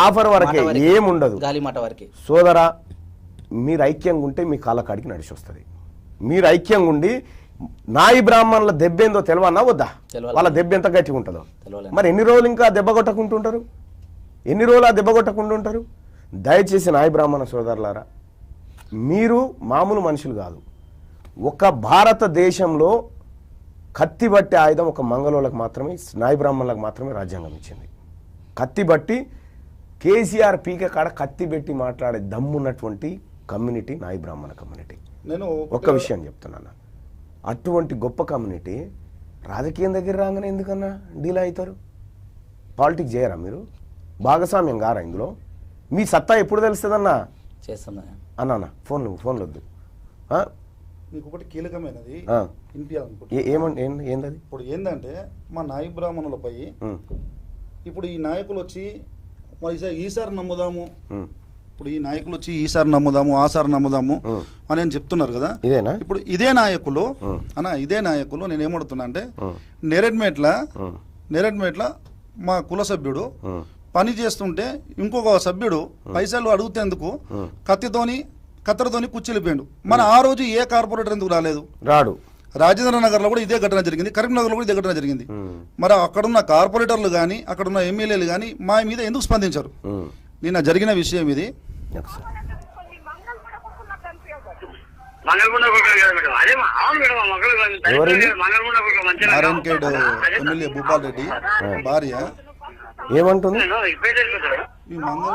ఆఫర్ వరకే ఏముండదు. సోదరా, మీరు ఐక్యంగా ఉంటే మీ కాళ్ళ కాడికి నడిచి వస్తుంది. మీరు ఐక్యంగా ఉండి నాయి బ్రాహ్మణుల దెబ్బ ఏందో తెలవన్నా వద్దా? వాళ్ళ దెబ్బ ఎంత గట్టిగా ఉంటుందో. మరి ఎన్ని రోజులు ఇంకా దెబ్బ కొట్టకుంటుంటారు? ఎన్ని రోజులు ఆ దెబ్బ కొట్టకుండా ఉంటారు? దయచేసి నాయి బ్రాహ్మణ సోదరులారా, మీరు మామూలు మనుషులు కాదు. ఒక భారతదేశంలో కత్తి బట్టి ఆయుధం ఒక మంగళోళ్ళకు మాత్రమే, నాయ బ్రాహ్మణులకు మాత్రమే రాజ్యాంగం ఇచ్చింది. కత్తి బట్టి కేసీఆర్ పీక కాడ కత్తి పెట్టి మాట్లాడే దమ్మున్నటువంటి కమ్యూనిటీ నాయి బ్రాహ్మణ కమ్యూనిటీ. నేను ఒక్క విషయం చెప్తున్నాను, అటువంటి గొప్ప కమ్యూనిటీ రాజకీయం దగ్గర రాగానే ఎందుకన్నా డీల్ అవుతారు? పాలిటిక్స్ చేయరా మీరు? భాగస్వామ్యం గారా ఇందులో? మీ సత్తా ఎప్పుడు తెలుస్తుందన్నా? చేస్తున్నా అన్నా ఫోన్లు వద్దు. మీకు ఒకటి కీలకమైనది ఏంటది? ఇప్పుడు ఏంటంటే మా నాయి బ్రాహ్మణులపై ఇప్పుడు ఈ నాయకులు వచ్చి ఈసారి నమ్ముదాము, ఇప్పుడు ఈ నాయకులు వచ్చి ఈసారి నమ్ముదాము ఆసారి నమ్ముదాము అని అని చెప్తున్నారు కదా. ఇదేనా ఇప్పుడు ఇదే నాయకులు నేను ఏమడుతున్నా అంటే నేరెడ్మేట్ల మా కుల సభ్యుడు పని చేస్తుంటే ఇంకొక సభ్యుడు పైసలు అడుగుతేందుకు కత్తెరతోని కుచ్చిలిపోయాడు. మన ఆ రోజు ఏ కార్పొరేటర్ ఎందుకు రాడు? రాజేంద్ర నగర్ లో కూడా ఇదే ఘటన జరిగింది, కరీంనగర్ లో కూడా ఇదే ఘటన జరిగింది. మరి అక్కడున్న కార్పొరేటర్లు కానీ అక్కడున్న ఎమ్మెల్యేలు కానీ మా మీద ఎందుకు స్పందించారు? నిన్న జరిగిన విషయం ఇది. నారాయణఖేడ్ ఎమ్మెల్యే భూపాల్ రెడ్డి భార్య ఏమంటుంది? ఈ మంగళ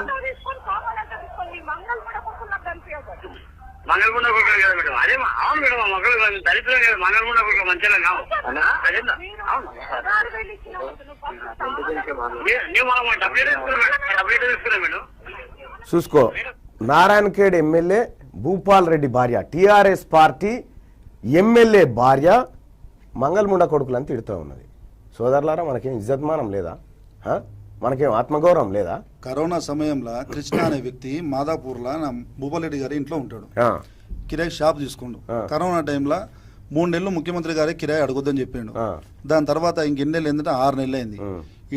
చూసుకో, నారాయణఖేడ్ ఎమ్మెల్యే భూపాల్ రెడ్డి భార్య, టిఆర్ఎస్ పార్టీ ఎమ్మెల్యే భార్య మంగళముండ కొడుకులని తిడుతూ ఉన్నది. సోదరులారా, మనకేం ఇజ్జత్మానం లేదా? మనకేం ఆత్మగౌరవం లేదా? కరోనా సమయంలో కృష్ణ అనే వ్యక్తి మాదాపూర్లో భూపాల్ రెడ్డి గారి ఇంట్లో ఉంటాడు. కిరాయి షాప్ తీసుకుండు. కరోనా టైంలో 3 నెలలు ముఖ్యమంత్రి గారే కిరాయి అడగొద్దని చెప్పిండు. దాని తర్వాత ఇంకెన్ని నెలలు ఏంటంటే 6 నెలలు అయింది.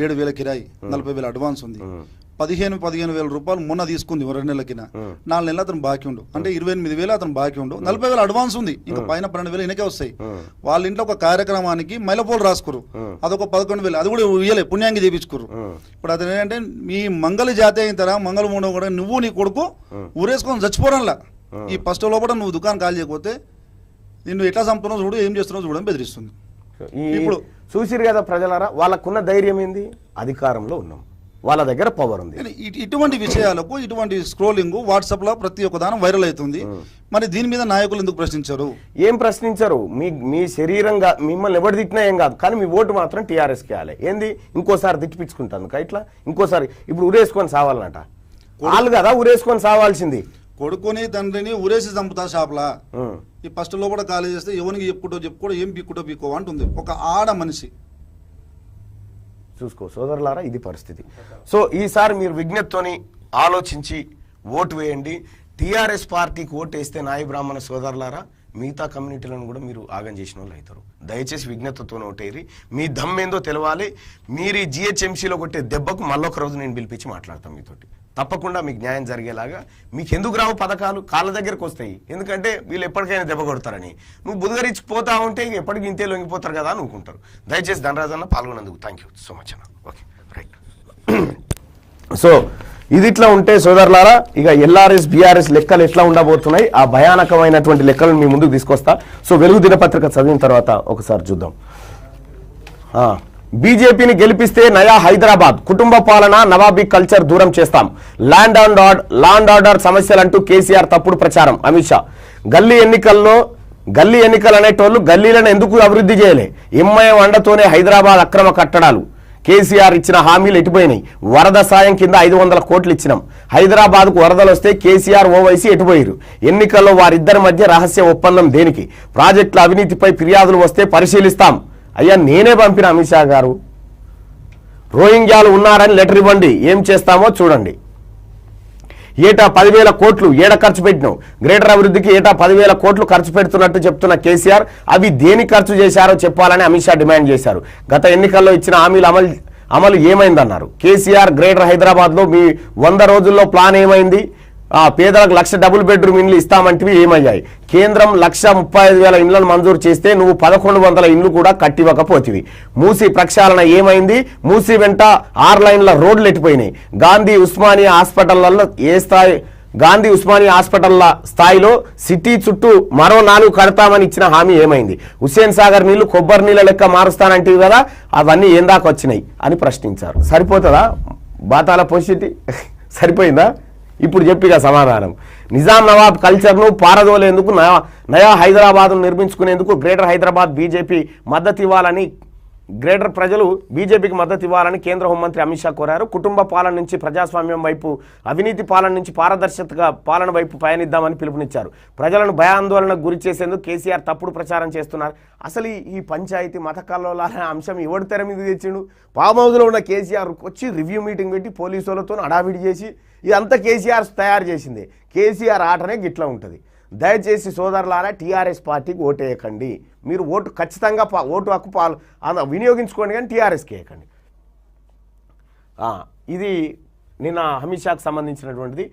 7,000 కిరాయి, 40,000 అడ్వాన్స్ ఉంది. 15,000 రూపాయలు మొన్న తీసుకుంది 2 నెలల కింద. 4 నెలలు అతను బాకీ ఉండు, అంటే 28,000 అతను బాకీ ఉండు. 40,000 అడ్వాన్స్ ఉంది, ఇంకా పైన 12,000 ఇనకే వస్తాయి. వాళ్ళ ఇంట్లో ఒక కార్యక్రమానికి మైలపోలు రాసుకురు, అదొక 11,000, అది కూడా ఇయ్యలే, పుణ్యాంగి చేపించుకురు. ఇప్పుడు అతను ఏంటంటే మీ మంగళ జాతి అయిన తరా మంగళ మూడో కూడా నువ్వు నీ కొడుకు ఊరేసుకొని చచ్చిపోవడంలా. ఈ ఫస్ట్ లోపల నువ్వు దుకాణం కాల్ చేయకపోతే నిన్ను ఎట్లా చంపుతున్నావు చూడు, ఏం చేస్తున్నావు చూడని బెదిరిస్తుంది. ఇప్పుడు చూసిరు కదా ప్రజలారా, వాళ్ళకున్న ధైర్యం ఏంది? అధికారంలో ఉన్నాం, వాళ్ళ దగ్గర పవర్ ఉంది. ఇటువంటి విషయాలకు ఇటువంటి స్క్రోలింగ్ వాట్సాప్ లో ప్రతి ఒక్క దానం వైరల్ అవుతుంది. మరి దీని మీద నాయకులు ఎందుకు ప్రశ్నించారు? ఏం ప్రశ్నించారు? మీ శరీరంగా మిమ్మల్ని ఎవరు తిట్టినా ఏం కాదు, కానీ మీ ఓటు మాత్రం టీఆర్ఎస్కి వేయాలి. ఏంది ఇంకోసారి తిట్టిపించుకుంటాను ఇట్లా, ఇంకోసారి ఇప్పుడు ఉరేసుకొని సావాలన్నట. వాళ్ళు కదా ఉరేసుకొని సావాల్సింది. కొడుకుని తండ్రిని ఉరేసి చంపుతా షాప్లా. ఈ ఫస్ట్ లో కూడా ఖాళీ చేస్తే ఎవరికి చెప్పుకోవడం ఏం పీక్కో అంటుంది ఒక ఆడ మనిషి. చూసుకో సోదరులారా, ఇది పరిస్థితి. సో ఈసారి మీరు విజ్ఞప్తితోని ఆలోచించి ఓటు వేయండి. టీఆర్ఎస్ పార్టీకి ఓటు వేస్తే నాయి బ్రాహ్మణ సోదరులారా మిగతా కమ్యూనిటీలను కూడా మీరు ఆగం చేసిన వాళ్ళు అవుతారు. దయచేసి విజ్ఞప్తితో ఓటేరి, మీ దమ్మేందో తెలవాలి. మీరు ఈ జిహెచ్ఎంసీలో కొట్టే దెబ్బకు మళ్ళొక రోజు నేను పిలిపించి మాట్లాడతాను మీతోటి. తప్పకుండా మీకు న్యాయం జరిగేలాగా. మీకు ఎందుకు రావు పథకాలు? కాళ్ళ దగ్గరకు వస్తాయి, ఎందుకంటే వీళ్ళు ఎప్పటికైనా దెబ్బ కొడతారని. నువ్వు బుధగరిచ్చిపోతా ఉంటే ఎప్పటికి ఇంతే లొంగిపోతారు కదా అనుకుంటారు. దయచేసి ధనరాజన్న పాల్గొన్నందుకు థ్యాంక్ యూ సో మచ్ అన్న. Okay right. సో ఇది ఇట్లా ఉంటే సోదరులారా, ఇక ఎల్ఆర్ఎస్ బీఆర్ఎస్ లెక్కలు ఎట్లా ఉండబోతున్నాయి, ఆ భయానకమైనటువంటి లెక్కలను మీ ముందుకు తీసుకొస్తా. సో వెలుగు దినపత్రిక చదివిన తర్వాత ఒకసారి చూద్దాం. బీజేపీని గెలిపిస్తే నయా హైదరాబాద్, కుటుంబ పాలన నవాబీ కల్చర్ దూరం చేస్తాం, ల్యాండ్ అండ్ ఆర్డర్ సమస్యలంటూ కేసీఆర్ తప్పుడు ప్రచారం. అమిత్ షా గల్లీ ఎన్నికలు అనేటోళ్ళు గల్లీలను ఎందుకు అభివృద్ధి చేయలే? ఎంఐఎం అండతోనే హైదరాబాద్ అక్రమ కట్టడాలు. కేసీఆర్ ఇచ్చిన హామీలు ఎటుపోయినాయి? వరద సాయం కింద 500 కోట్లు ఇచ్చినాం. హైదరాబాద్కు వరదలు వస్తే కేసీఆర్ ఓవైసీ ఎటుపోయారు? ఎన్నికల్లో వారిద్దరి మధ్య రహస్య ఒప్పందం దేనికి? ప్రాజెక్టుల అవినీతిపై ఫిర్యాదులు వస్తే పరిశీలిస్తాం. అయ్యా నేనే పంపిన అమిత్ షా గారు. రోహింగ్యాలు ఉన్నారని లెటర్ ఇవ్వండి, ఏం చేస్తామో చూడండి. ఏటా 10,000 కోట్లు ఏడ ఖర్చు పెట్టినాం? గ్రేటర్ అభివృద్ధికి ఏటా 10,000 కోట్లు ఖర్చు పెడుతున్నట్టు చెప్తున్న కేసీఆర్ అవి దేని ఖర్చు చేశారో చెప్పాలని అమిత్ షా డిమాండ్ చేశారు. గత ఎన్నికల్లో ఇచ్చిన హామీలు అమలు ఏమైందన్నారు. కేసీఆర్ గ్రేటర్ హైదరాబాద్లో మీ 100 రోజుల్లో ప్లాన్ ఏమైంది? పేదలకు 1,00,000 డబుల్ బెడ్రూమ్ ఇండ్లు ఇస్తామంటివి ఏమయ్యాయి? కేంద్రం 1,35,000 ఇండ్లను మంజూరు చేస్తే నువ్వు 1,100 ఇండ్లు కూడా కట్టివ్వకపోతివి. మూసీ ప్రక్షాళన ఏమైంది? మూసీ వెంట 6 లైన్ల రోడ్లు ఎట్టిపోయినాయి. గాంధీ ఉస్మానియా హాస్పిటల్ల స్థాయిలో సిటీ చుట్టూ మరో 4 కడతామని ఇచ్చిన హామీ ఏమైంది? హుస్సేన్ సాగర్ నీళ్లు కొబ్బరి నీళ్ళ లెక్క మారుస్తానంటివి కదా, అవన్నీ ఏం దాకా వచ్చినాయి అని ప్రశ్నించారు. సరిపోతుందా బాతాల పొసిటీ? సరిపోయిందా? ఇప్పుడు చెప్పిగా సమాధానం. నిజాం నవాబ్ కల్చర్ను పారదోలేందుకు నయా హైదరాబాద్ను నిర్మించుకునేందుకు గ్రేటర్ హైదరాబాద్ బీజేపీ మద్దతు ఇవ్వాలని గ్రేటర్ ప్రజలు బీజేపీకి మద్దతు ఇవ్వాలని కేంద్ర హోంమంత్రి అమిత్ షా కోరారు. కుటుంబ పాలన నుంచి ప్రజాస్వామ్యం వైపు, అవినీతి పాలన నుంచి పారదర్శక పాలన వైపు పయనిద్దామని పిలుపునిచ్చారు. ప్రజలను భయాందోళనకు గురి చేసేందుకు కేసీఆర్ తప్పుడు ప్రచారం చేస్తున్నారు. అసలు ఈ పంచాయతీ మత కల్లోలాల అంశం ఎవడు తెర మీద తెచ్చిండు? ఫామ్ హౌస్లో ఉన్న కేసీఆర్ వచ్చి రివ్యూ మీటింగ్ పెట్టి పోలీసులతో అడావిడి చేసి ఇదంతా కేసీఆర్ తయారు చేసింది. కేసీఆర్ ఆటనే గిట్లా ఉంటుంది. దయచేసి సోదరులారా, టీఆర్ఎస్ పార్టీకి ఓటేయకండి. మీరు ఓటు ఖచ్చితంగా ఓటు హక్కు వినియోగించుకోండి, కానీ టీఆర్ఎస్కి వేయకండి. ఇది నిన్న అమిత్ షాకు సంబంధించినటువంటిది.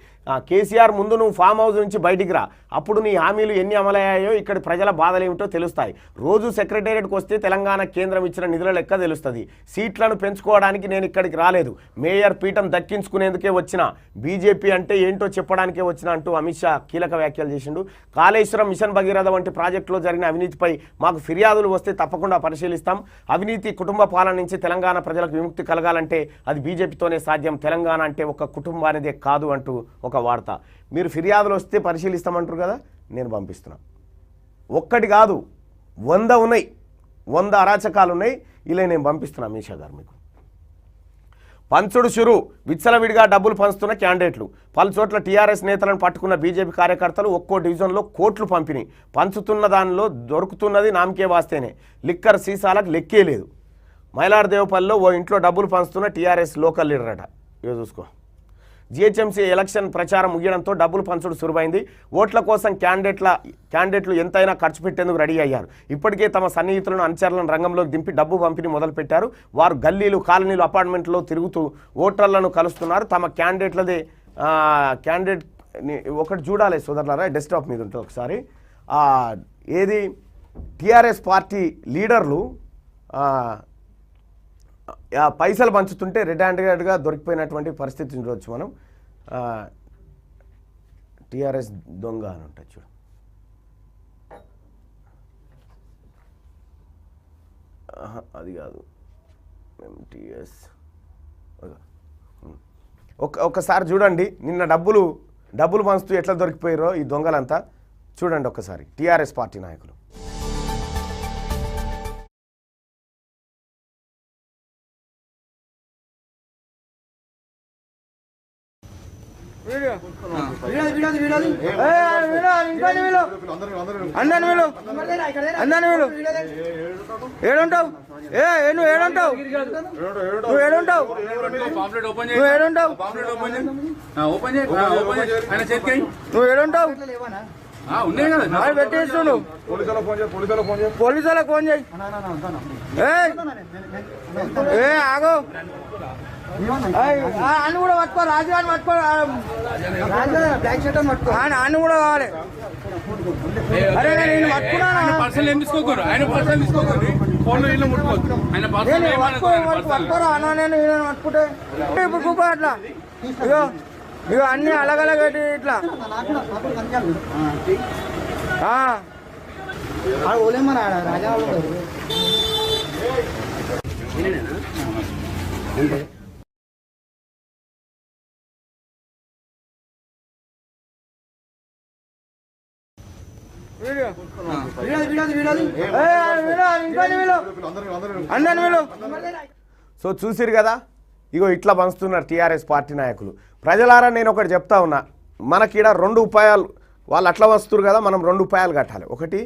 కేసీఆర్ ముందు నువ్వు ఫామ్ హౌస్ నుంచి బయటికి రా, అప్పుడు నీ హామీలు ఎన్ని అమలయ్యాయో ఇక్కడ ప్రజల బాధలు ఏమిటో తెలుస్తాయి. రోజు సెక్రటేరియట్కి వస్తే తెలంగాణ కేంద్రం ఇచ్చిన నిధుల లెక్క తెలుస్తుంది. సీట్లను పెంచుకోవడానికి నేను ఇక్కడికి రాలేదు, మేయర్ పీఠం దక్కించుకునేందుకే వచ్చిన, బీజేపీ అంటే ఏంటో చెప్పడానికే వచ్చిన అంటూ అమిత్ షా కీలక వ్యాఖ్యలు చేసిండు. కాళేశ్వరం, మిషన్ భగీరథ వంటి ప్రాజెక్టులో జరిగిన అవినీతిపై మాకు ఫిర్యాదులు వస్తే తప్పకుండా పరిశీలిస్తాం. అవినీతి, కుటుంబ పాలన నుంచి తెలంగాణ ప్రజలకు విముక్తి కలగాలంటే అది బీజేపీతోనే సాధ్యం. తెలంగాణ అంటే ఒక కుటుంబానిదే కాదు అంటూ ఒక వార్త. మీరు ఫిర్యాదులు వస్తే పరిశీలిస్తామంటారు కదా, నేను పంపిస్తున్నా. ఒక్కటి కాదు, 100 ఉన్నాయి, 100 అరాచకాలు ఉన్నాయి. ఇలా నేను పంపిస్తున్నా అమిత్ షా గారు మీకు. పంచుడు షురు, విచ్చలవిడిగా డబ్బులు పంచుతున్న క్యాండిడేట్లు. పలు చోట్ల టీఆర్ఎస్ నేతలను పట్టుకున్న బీజేపీ కార్యకర్తలు ఒక్కో డివిజన్లో కోట్లు పంపిణీ. పంచుతున్న దానిలో దొరుకుతున్నది నామకే వాస్తేనే, లిక్కర్ సీసాలకు లెక్కే లేదు. మైలార్దేవపల్లిలో ఓ ఇంట్లో డబ్బులు పంచుతున్న టీఆర్ఎస్ లోకల్ లీడర్ అట. ఇక చూసుకో. జిహెచ్ఎంసీ ఎలక్షన్ ప్రచారం ముగియడంతో డబ్బులు పంచుడు సురువైంది. ఓట్ల కోసం క్యాండిడేట్లు ఎంతైనా ఖర్చు పెట్టేందుకు రెడీ అయ్యారు. ఇప్పటికే తమ సన్నిహితులను, అనుచరులను రంగంలోకి దింపి డబ్బు పంపిణీ మొదలుపెట్టారు. వారు గల్లీలు, కాలనీలు, అపార్ట్మెంట్లో తిరుగుతూ ఓటర్లను కలుస్తున్నారు. తమ క్యాండిడేట్ ఒకటి చూడాలి సోదరులారా, డెస్క్టాప్ మీద ఉంటుంది ఒకసారి. ఏది టీఆర్ఎస్ పార్టీ లీడర్లు పైసలు పంచుతుంటే రెడ్ హ్యాండెడ్గా దొరికిపోయినటువంటి పరిస్థితి చూడవచ్చు మనం. టీఆర్ఎస్ దొంగ అని ఉంటుంది చూడు. అది కాదు, ఎంటీఎస్. ఒక్కసారి చూడండి, నిన్న డబ్బులు పంచుతూ ఎట్లా దొరికిపోయారో ఈ దొంగలంతా. చూడండి ఒక్కసారి టీఆర్ఎస్ పార్టీ నాయకులు. ఏడుంటావు? నువ్వు ఏడుంటావు? నువ్వు ఏడుంటావు? నువ్వు ఏడుంటావు? నువ్వు ఏడుంటావు? పెట్టేస్తుండు. పోలీసులకు ఫోన్ చేయి. ఆగో, ఆయన కూడా పట్టుకో, రాజుగారిని పట్టుకో, ఆయన కూడా కావాలి. అరే నేను పట్టుకున్నాను. పట్టుకోరా అన్న, నేను పట్టుకుంటే ఇప్పుడు కూప అట్లా. ఇగో అన్ని అలగలగ ఇట్లా. రాజా సో చూసిరు కదా, ఇగో ఇట్లా పంచుతున్నారు టీఆర్ఎస్ పార్టీ నాయకులు. ప్రజలారా, నేను ఒకటి చెప్తా ఉన్నా, మనకిడ 2 ఉపాయాలు. వాళ్ళు అట్లా వస్తున్నారు కదా, మనం 2 ఉపాయాలు కట్టాలి. ఒకటి,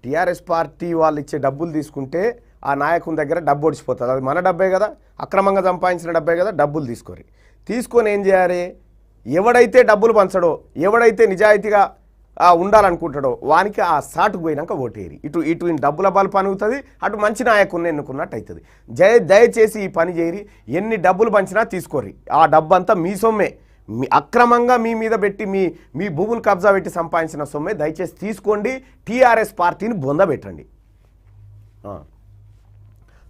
టీఆర్ఎస్ పార్టీ వాళ్ళు ఇచ్చే డబ్బులు తీసుకుంటే ఆ నాయకుని దగ్గర డబ్బు ఒడిచిపోతుంది. అది మన డబ్బే కదా, అక్రమంగా సంపాదించిన డబ్బే కదా, డబ్బులు తీసుకొని ఏం చేయాలి? ఎవడైతే డబ్బులు పంచడో, ఎవడైతే నిజాయితీగా ఉండాలనుకుంటాడో వానికి ఆ సాటుకు పోయినాక ఓటేరి. ఇటు డబ్బుల బల్పు అనుగుతుంది, అటు మంచి నాయకుడిని ఎన్నుకున్నట్టు అవుతుంది. దయచేసి ఈ పని చేయరి. ఎన్ని డబ్బులు పంచినా తీసుకోరి, ఆ డబ్బు అంతా మీ సొమ్మే. అక్రమంగా మీ మీద పెట్టి మీ భూములు కబ్జా పెట్టి సంపాదించిన సొమ్మే. దయచేసి తీసుకోండి, టీఆర్ఎస్ పార్టీని బొందబెట్టండి.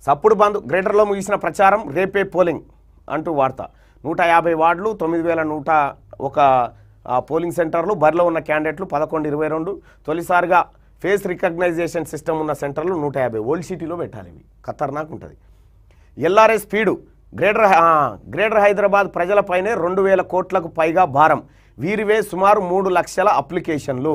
సప్పుడు బంద్. గ్రేటర్లో ముగిసిన ప్రచారం, రేపే పోలింగ్ అంటూ వార్త. 150 వార్డులు, 9101 పోలింగ్ సెంటర్లు, బరిలో ఉన్న క్యాండిడేట్లు 1122. తొలిసారిగా ఫేస్ రికగ్నైజేషన్ సిస్టమ్ ఉన్న సెంటర్లు 150. ఓల్డ్ సిటీలో పెట్టాలి. ఇవి ఖతర్నాక్ ఉంటుంది. LRS speed. గ్రేటర్ హైదరాబాద్ ప్రజలపైనే 2,000 కోట్లకు పైగా భారం. వీరివే సుమారు 3 లక్షల అప్లికేషన్లు.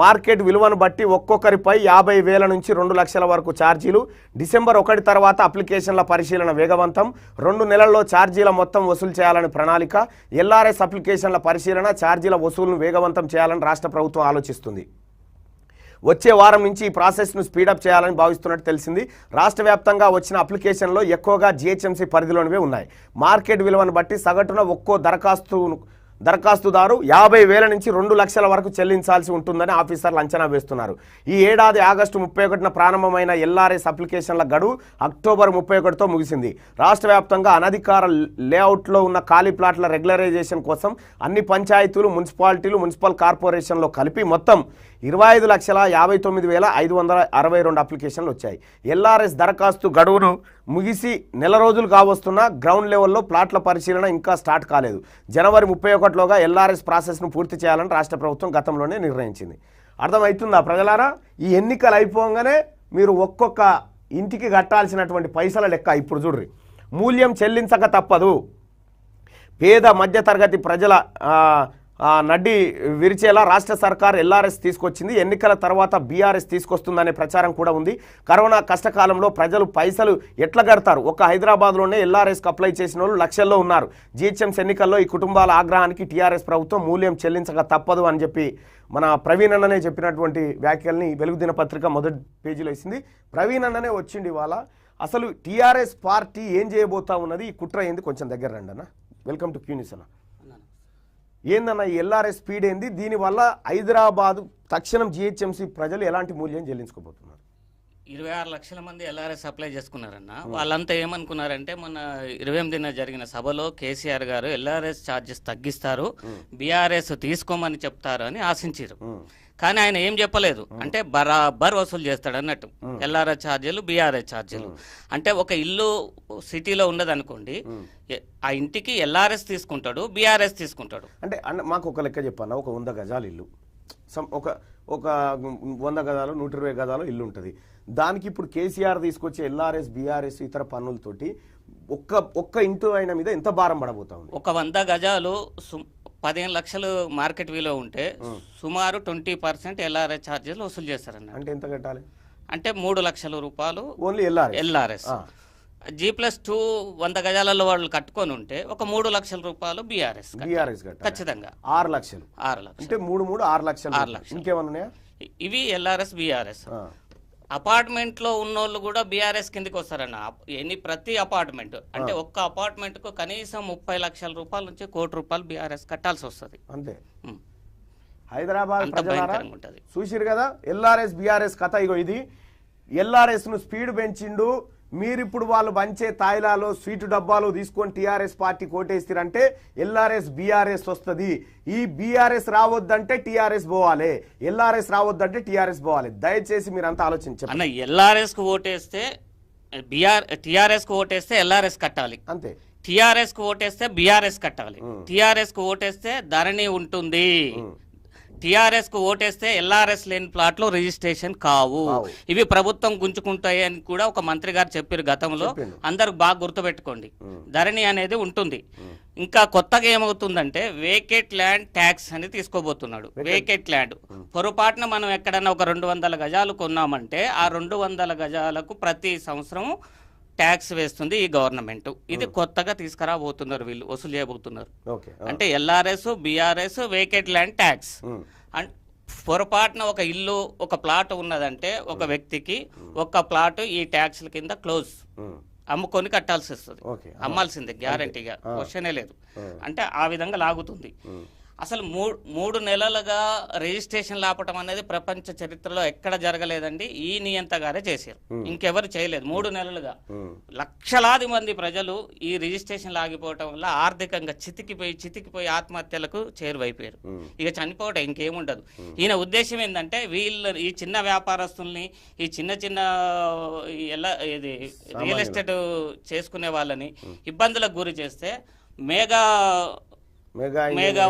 మార్కెట్ విలువను బట్టి ఒక్కొక్కరిపై 50,000 నుంచి 2 లక్షల వరకు ఛార్జీలు. డిసెంబర్ 1 తర్వాత అప్లికేషన్ల పరిశీలన వేగవంతం. 2 నెలల్లో ఛార్జీల మొత్తం వసూలు చేయాలని ప్రణాళిక. ఎల్ఆర్ఎస్ అప్లికేషన్ల పరిశీలన, ఛార్జీల వసూలును వేగవంతం చేయాలని రాష్ట్ర ప్రభుత్వం ఆలోచిస్తుంది. వచ్చే వారం నుంచి ఈ ప్రాసెస్ను స్పీడప్ చేయాలని భావిస్తున్నట్టు తెలిసింది. రాష్ట్ర వ్యాప్తంగా వచ్చిన అప్లికేషన్లో ఎక్కువగా జిహెచ్ఎంసీ పరిధిలోనివే ఉన్నాయి. మార్కెట్ విలువను బట్టి సగటున ఒక్కో దరఖాస్తుదారు 50,000 నుంచి 2 లక్షల వరకు చెల్లించాల్సి ఉంటుందని ఆఫీసర్లు అంచనా వేస్తున్నారు. ఈ ఏడాది ఆగస్టు 31న ప్రారంభమైన ఎల్ఆర్ఎస్ అప్లికేషన్ల గడువు అక్టోబర్ 31తో ముగిసింది. రాష్ట్ర వ్యాప్తంగా అనధికార లేఅవుట్లో ఉన్న ఖాళీ ప్లాట్ల రెగ్యులరైజేషన్ కోసం అన్ని పంచాయతీలు, మున్సిపాలిటీలు, మున్సిపల్ కార్పొరేషన్లో కలిపి మొత్తం 25,59,562 అప్లికేషన్లు వచ్చాయి. ఎల్ఆర్ఎస్ దరఖాస్తు గడువును ముగిసి నెల రోజులు కావస్తున్నా గ్రౌండ్ లెవెల్లో ప్లాట్ల పరిశీలన ఇంకా స్టార్ట్ కాలేదు. జనవరి 31లోగా ఎల్ఆర్ఎస్ ప్రాసెస్ను పూర్తి చేయాలని రాష్ట్ర ప్రభుత్వం గతంలోనే నిర్ణయించింది. అర్థమవుతుందా ప్రజలారా? ఈ ఎన్నికలు అయిపోగానే మీరు ఒక్కొక్క ఇంటికి కట్టాల్సినటువంటి పైసల లెక్క ఇప్పుడు చూడ్రి. మూల్యం చెల్లించక తప్పదు. పేద మధ్యతరగతి ప్రజల నడ్డి విరిచేలా రాష్ట్ర సర్కార్ ఎల్ఆర్ఎస్ తీసుకొచ్చింది. ఎన్నికల తర్వాత బీఆర్ఎస్ తీసుకొస్తుందనే ప్రచారం కూడా ఉంది. కరోనా కష్టకాలంలో ప్రజలు పైసలు ఎట్లా కడతారు? ఒక హైదరాబాద్లోనే ఎల్ఆర్ఎస్కి అప్లై చేసిన వాళ్ళు లక్షల్లో ఉన్నారు. జిహెచ్ఎంసీ ఎన్నికల్లో ఈ కుటుంబాల ఆగ్రహానికి టీఆర్ఎస్ ప్రభుత్వం మూల్యం చెల్లించక తప్పదు అని చెప్పి మన ప్రవీణ్ అన్ననే చెప్పినటువంటి వ్యాఖ్యల్ని వెలుగు దినపత్రిక మొదటి పేజీలో ఇస్తుంది. ప్రవీణ్ అన్ననే వచ్చింది ఇవాళ. అసలు టీఆర్ఎస్ పార్టీ ఏం చేయబోతా ఉన్నది, ఈ కుట్ర ఏంది, కొంచెం దగ్గర రండి అన్న. వెల్కమ్ టు క్యూనిస్ అన్న. ఏందన్న ఈ ఎల్ఆర్ఎస్ స్పీడ్ ఏంది? దీనివల్ల హైదరాబాదు తక్షణం జిహెచ్ఎంసీ ప్రజలు ఎలాంటి మూల్యం చెల్లించుకోబోతున్నారు? 26 లక్షల మంది ఎల్ఆర్ఎస్ అప్లై చేసుకున్నారన్న. వాళ్ళంతా ఏమనుకున్నారంటే మొన్న 28న జరిగిన సభలో కేసీఆర్ గారు ఎల్ఆర్ఎస్ ఛార్జెస్ తగ్గిస్తారు, బీఆర్ఎస్ తీసుకోమని చెప్తారు అని ఆశించారు. కానీ ఆయన ఏం చెప్పలేదు, అంటే బరాబర్ వసూలు చేస్తాడు అన్నట్టు ఎల్ఆర్ఎస్ ఛార్జీలు, బీఆర్ఎస్ ఛార్జీలు. అంటే ఒక ఇల్లు సిటీలో ఉండదు అనుకోండి, ఆ ఇంటికి ఎల్ఆర్ఎస్ తీసుకుంటాడు, బీఆర్ఎస్ తీసుకుంటాడు. అంటే మాకు ఒక లెక్క చెప్పాను, ఒక 100 గజాలు ఇల్లు, ఒక 100 గజాలు 120 గజాలు ఇల్లు ఉంటుంది. దానికి ఇప్పుడు కేసీఆర్ తీసుకొచ్చే ఎల్ఆర్ఎస్, బీఆర్ఎస్ ఇతర పన్నులతోటి ఒక్క ఇంటి అయిన మీద ఎంత భారం పడబోతా ఉంది? ఒక 100 గజాలు 15 లక్షలు మార్కెట్ విలువ ఉంటే సుమారు 20% ఎల్ఆర్ఎస్ ఛార్జీలు వసూలు చేస్తారన్న. అంటే ఎంత కట్టాలి? అంటే 3 లక్షల రూపాయలు ఓన్లీ ఎల్ఆర్ఎస్. G+2 100 గజాలలో వాళ్ళు కట్టుకొని ఉంటే ఒక 3 లక్షల రూపాయలు బీఆర్ఎస్ ఖచ్చితంగా 6 లక్షలు. అంటే 3 6 లక్షలు. ఇంకేమన్నా ఉన్నాయా? ఇవి ఎల్ఆర్ఎస్, బీఆర్ఎస్. అపార్ట్మెంట్ లో ఉన్నోళ్ళు కూడా బీఆర్ఎస్ కిందకి వస్తారన్న. ప్రతి అపార్ట్మెంట్ అంటే ఒక్క అపార్ట్మెంట్ కు కనీసం 30 లక్షల రూపాయల నుంచి 1 కోటి రూపాయలు బీఆర్ఎస్ కట్టాల్సి వస్తుంది. అంతే. హైదరాబాద్ చూసిరు కదా ఎల్ఆర్ఎస్ బీఆర్ఎస్ కథ. ఇగో ఇది ఎల్ఆర్ఎస్ ను స్పీడ్ పెంచిండు. మీరిప్పుడు వాళ్ళు పంచే తాయిలాలో స్వీటు డబ్బాలు తీసుకొని టీఆర్ఎస్ పార్టీ కోటేస్తారంటే ఎల్ఆర్ఎస్ బీఆర్ఎస్ వస్తుంది. ఈ బీఆర్ఎస్ రావద్దంటే టీఆర్ఎస్ పోవాలి, ఎల్ఆర్ఎస్ రావద్దంటే టీఆర్ఎస్ పోవాలి. దయచేసి మీరంతా ఆలోచించండి అన్న. ఎల్ఆర్ఎస్ కు ఓటేస్తే టీఆర్ఎస్ కు ఓటేస్తే ఎల్ఆర్ఎస్ కట్టాలి అంతే. టీఆర్ఎస్ కు ఓటేస్తే బీఆర్ఎస్ కట్టాలి. టీఆర్ఎస్ కు ఓటేస్తే ధరణి ఉంటుంది. టీఆర్ఎస్ కు ఓటేస్తే ఎల్ఆర్ఎస్ లేని ప్లాట్లు రిజిస్ట్రేషన్ కావు. ఇవి ప్రభుత్వం గుంజుకుంటాయి అని కూడా ఒక మంత్రి గారు చెప్పారు గతంలో. అందరు బాగా గుర్తుపెట్టుకోండి. ధరణి అనేది ఉంటుంది. ఇంకా కొత్తగా ఏమవుతుందంటే వేకేట్ ల్యాండ్ ట్యాక్స్ అని తీసుకోబోతున్నాడు. వేకేట్ ల్యాండ్ పొరపాటున మనం ఎక్కడన్నా ఒక 200 గజాలు కొన్నామంటే ఆ 200 గజాలకు ప్రతి సంవత్సరం ట్యాక్స్ వేస్తుంది ఈ గవర్నమెంట్. ఇది కొత్తగా తీసుకురాబోతున్నారు వీళ్ళు, వసూలు చేయబోతున్నారు. అంటే LRS, BRS, vacate land tax. పొరపాటున ఒక ఇల్లు, ఒక ప్లాట్ ఉన్నదంటే ఒక వ్యక్తికి ఒక ప్లాట్ ఈ ట్యాక్స్ల కింద క్లోజ్, అమ్ముకొని కట్టాల్సి వస్తుంది. అమ్మాల్సిందే గ్యారంటీగా, క్వశ్చనే లేదు. అంటే ఆ విధంగా లాగుతుంది. అసలు 3 నెలలుగా రిజిస్ట్రేషన్ ఆపటం అనేది ప్రపంచ చరిత్రలో ఎక్కడ జరగలేదండి. ఈ నియంత గారే చేశారు, ఇంకెవరు చేయలేదు. 3 నెలలుగా లక్షలాది మంది ప్రజలు ఈ రిజిస్ట్రేషన్ ఆగిపోవటం వల్ల ఆర్థికంగా చితికిపోయి ఆత్మహత్యలకు చేరువైపోయారు. ఇక చనిపోవటం ఇంకేముండదు. ఈయన ఉద్దేశం ఏంటంటే ఈ చిన్న వ్యాపారస్తుల్ని, ఈ చిన్న రియల్ ఎస్టేట్ చేసుకునే వాళ్ళని ఇబ్బందులకు గురి చేస్తే మేఘా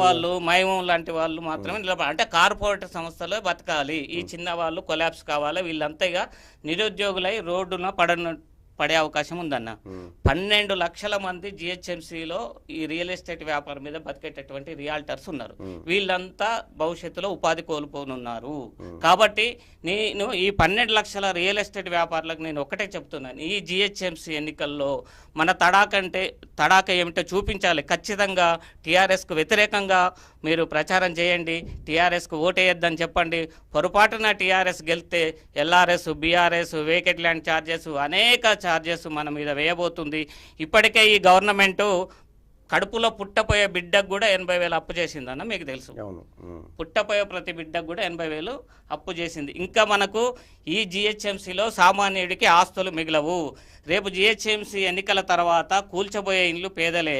వాళ్ళు, మైమం లాంటి వాళ్ళు మాత్రమే నిలబడాలి. అంటే కార్పొరేట్ సంస్థలో బతకాలి. ఈ చిన్న వాళ్ళు కొలాప్స్ కావాలి. వీళ్ళంతా ఇక నిరుద్యోగులై రోడ్డున పడే అవకాశం ఉందన్న. 12 లక్షల మంది జిహెచ్ఎంసీలో ఈ రియల్ ఎస్టేట్ వ్యాపారం మీద బతికేటటువంటి రియాల్టర్స్ ఉన్నారు. వీళ్ళంతా భవిష్యత్తులో ఉపాధి కోల్పోనున్నారు. కాబట్టి నేను ఈ 12 లక్షల రియల్ ఎస్టేట్ వ్యాపారులకు నేను ఒకటే చెప్తున్నాను, ఈ జిహెచ్ఎంసీ ఎన్నికల్లో మన తడాక ఏమిటో చూపించాలి. ఖచ్చితంగా టీఆర్ఎస్కు వ్యతిరేకంగా మీరు ప్రచారం చేయండి, టీఆర్ఎస్కు ఓటేయొద్దని చెప్పండి. పొరపాటున టీఆర్ఎస్ గెలిస్తే LRS, BRS, vacate land charges, అనేక ఛార్జెస్ మన మీద వేయబోతుంది. ఇప్పటికే ఈ గవర్నమెంటు కడుపులో పుట్టపోయే బిడ్డకు కూడా 80,000 అప్పు చేసిందన్న మీకు తెలుసు. పుట్టపోయే ప్రతి బిడ్డకు కూడా 80,000 అప్పు చేసింది. ఇంకా మనకు ఈ జిహెచ్ఎంసీలో సామాన్యుడికి ఆస్తులు మిగలవు. రేపు జిహెచ్ఎంసీ ఎన్నికల తర్వాత కూల్చబోయే ఇండ్లు పేదలే,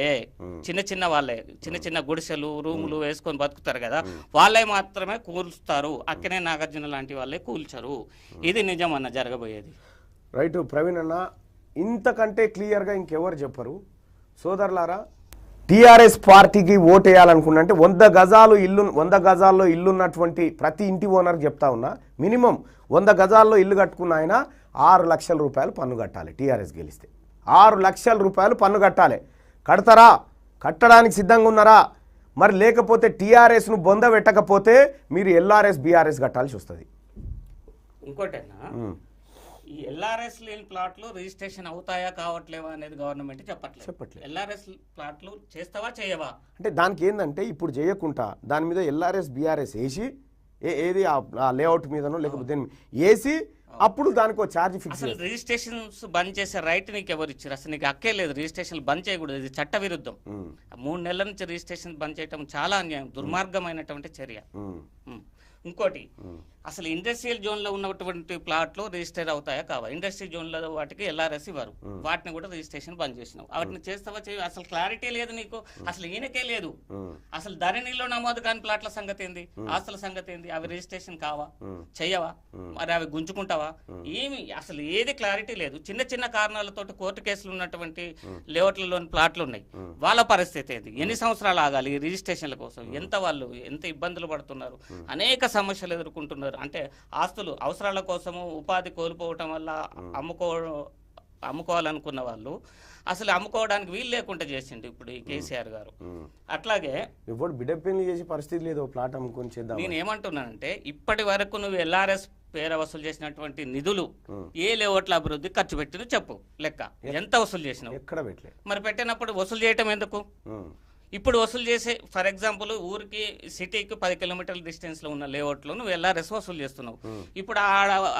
చిన్న వాళ్ళే, చిన్న గుడిసెలు, రూములు వేసుకొని బతుకుతారు కదా, వాళ్ళే మాత్రమే కూల్స్తారు. అక్కనే నాగార్జున లాంటి వాళ్ళే కూల్చరు. ఇది నిజం అన్న జరగబోయేది. రైట్ ప్రవీణ్ అన్న, ఇంతకంటే క్లియర్గా ఇంకెవరు చెప్పరు. సోదరులారా, టీఆర్ఎస్ పార్టీకి ఓటేయాలనుకున్నంటే 100 గజాల్లో ఇల్లున్నటువంటి ప్రతి ఇంటి ఓనర్కి చెప్తా ఉన్నా, మినిమం 100 గజాల్లో ఇల్లు కట్టుకున్న ఆయన 6 లక్షల రూపాయలు పన్ను కట్టాలి. టీఆర్ఎస్ గెలిస్తే 6 లక్షల రూపాయలు పన్ను కట్టాలి. కడతారా? కట్టడానికి సిద్ధంగా ఉన్నారా? మరి లేకపోతే టీఆర్ఎస్ను బొంద పెట్టకపోతే మీరు ఎల్ఆర్ఎస్, బీఆర్ఎస్ కట్టాల్సి వస్తుంది. ఇంకోటేనా, ఈ ఎల్ఆర్ఎస్ లేని ప్లాట్లు రిజిస్ట్రేషన్ అవుతాయా కావట్లేవా అనేది గవర్నమెంట్ చెప్పట్లేదు. ఎల్ఆర్ఎస్ ప్లాట్లు చేస్తావా చేయవా అంటే దానికి ఏంటంటే ఇప్పుడు చేయకుండా దాని మీద ఎల్ఆర్ఎస్, బీఆర్ఎస్ వేసి ఏది ఆ లేఅవుట్ మీదనో లేకపోతే వేసి అప్పుడు దానికి ఒక ఛార్జ్ ఫిక్స్. అసలు రిజిస్ట్రేషన్స్ బంద్ చేసే రైట్ నీకు ఎవరు ఇచ్చారు? అసలు నీకు హక్కే లేదు. రిజిస్ట్రేషన్ బంద్ చేయకూడదు, ఇది చట్ట విరుద్ధం. 3 నెలల నుంచి రిజిస్ట్రేషన్ బంద్ చేయడం చాలా అన్యాయం, దుర్మార్గమైనటువంటి చర్య. ఇంకోటి, అసలు ఇండస్ట్రియల్ జోన్లో ఉన్నటువంటి ప్లాట్లు రిజిస్టర్ అవుతాయా కావా? ఇండస్ట్రియల్ జోన్లో వాటికి ఎల్ఆర్ఎస్ ఇవ్వరు, వాటిని కూడా రిజిస్ట్రేషన్ బంద్ చేసినావు. వాటిని చేస్తావా చేయ? అసలు క్లారిటీ లేదు నీకు, అసలు ఈయనకే లేదు. అసలు ధరణిలో నమోదు కాని ప్లాట్ల సంగతి ఏంది, ఆస్తుల సంగతి ఏంది? అవి రిజిస్ట్రేషన్ కావా? చెయ్యవా? మరి అవి గుంజుకుంటావా? ఏమి అసలు ఏది క్లారిటీ లేదు. చిన్న కారణాలతో కోర్టు కేసులు ఉన్నటువంటి లేఅవుట్లలోని ప్లాట్లు ఉన్నాయి, వాళ్ళ పరిస్థితి ఏంది? ఎన్ని సంవత్సరాలు ఆగాలి ఈ రిజిస్ట్రేషన్ల కోసం? ఎంత ఇబ్బందులు పడుతున్నారు, అనేక సమస్యలు ఎదుర్కొంటున్నారు. అంటే ఆస్తులు అవసరాల కోసము ఉపాధి కోల్పోవటం వల్ల అమ్ముకోవాలనుకున్న వాళ్ళు అసలు అమ్ముకోవడానికి వీలు లేకుండా చేసిండు ఇప్పుడు ఈ కేసీఆర్ గారు. అట్లాగే ఇప్పుడు బిడ్డపెళ్లి చేసే పరిస్థితి లేదు, ప్లాట్ అమ్ముకొని చేద్దాం. నేను ఏమంటున్నానంటే, ఇప్పటి వరకు నువ్వు ఎల్ఆర్ఎస్ పేర వసూలు చేసినటువంటి నిధులు ఏ లేఅవుట్ల అభివృద్ధి ఖర్చు పెట్టిందో చెప్పు, లెక్క ఎంత వసూలు చేసినావు? ఎక్కడ పెట్టలే. మరి పెట్టినప్పుడు వసూలు చేయటం ఎందుకు? ఇప్పుడు వసూలు చేసే, ఫర్ ఎగ్జాంపుల్ ఊరికి సిటీకి 10 కిలోమీటర్ల డిస్టెన్స్ లో ఉన్న లేఅవుట్లు నువ్వు ఎల్ఆర్ఎస్ వసూలు చేస్తున్నావు. ఇప్పుడు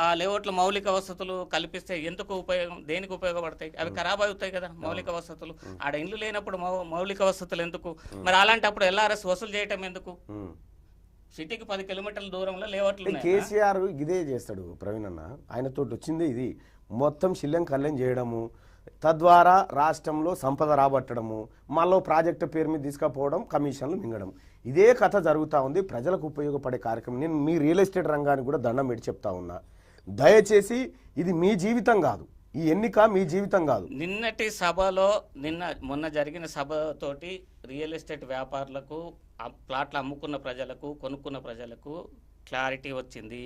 ఆ లేఅవుట్ల మౌలిక వసతులు కల్పిస్తే ఎందుకు ఉపయోగం, దేనికి ఉపయోగపడతాయి? అవి ఖరాబ్ అవుతాయి కదా మౌలిక వసతులు. ఆడ ఇండ్లు లేనప్పుడు మౌలిక వసతులు ఎందుకు? మరి అలాంటప్పుడు ఎల్ఆర్ఎస్ వసూలు చేయటం ఎందుకు? సిటీకి 10 కిలోమీటర్ల దూరంలో లేఅవుట్లు. కేసీఆర్ ఇదే చేస్తాడు ప్రవీణ్ అన్న, ఆయనతో వచ్చింది ఇది మొత్తం శిల్యం కళ్యాణ్ చేయడము, తద్వారా రాష్ట్రంలో సంపద రాబట్టడము, మళ్ళీ ప్రాజెక్టు పేరు మీద తీసుకుపోవడం, కమిషన్లు మింగడం, ఇదే కథ జరుగుతూ ఉంది. ప్రజలకు ఉపయోగపడే కార్యక్రమం. నేను మీ రియల్ ఎస్టేట్ రంగానికి కూడా దండం పెట్టి చెప్తా ఉన్నా, దయచేసి ఇది మీ జీవితం కాదు, ఈ ఎన్నిక మీ జీవితం కాదు. నిన్నటి సభలో మొన్న జరిగిన సభతోటి రియల్ ఎస్టేట్ వ్యాపారులకు, ప్లాట్లు అమ్ముకున్న ప్రజలకు, కొనుక్కున్న ప్రజలకు క్లారిటీ వచ్చింది.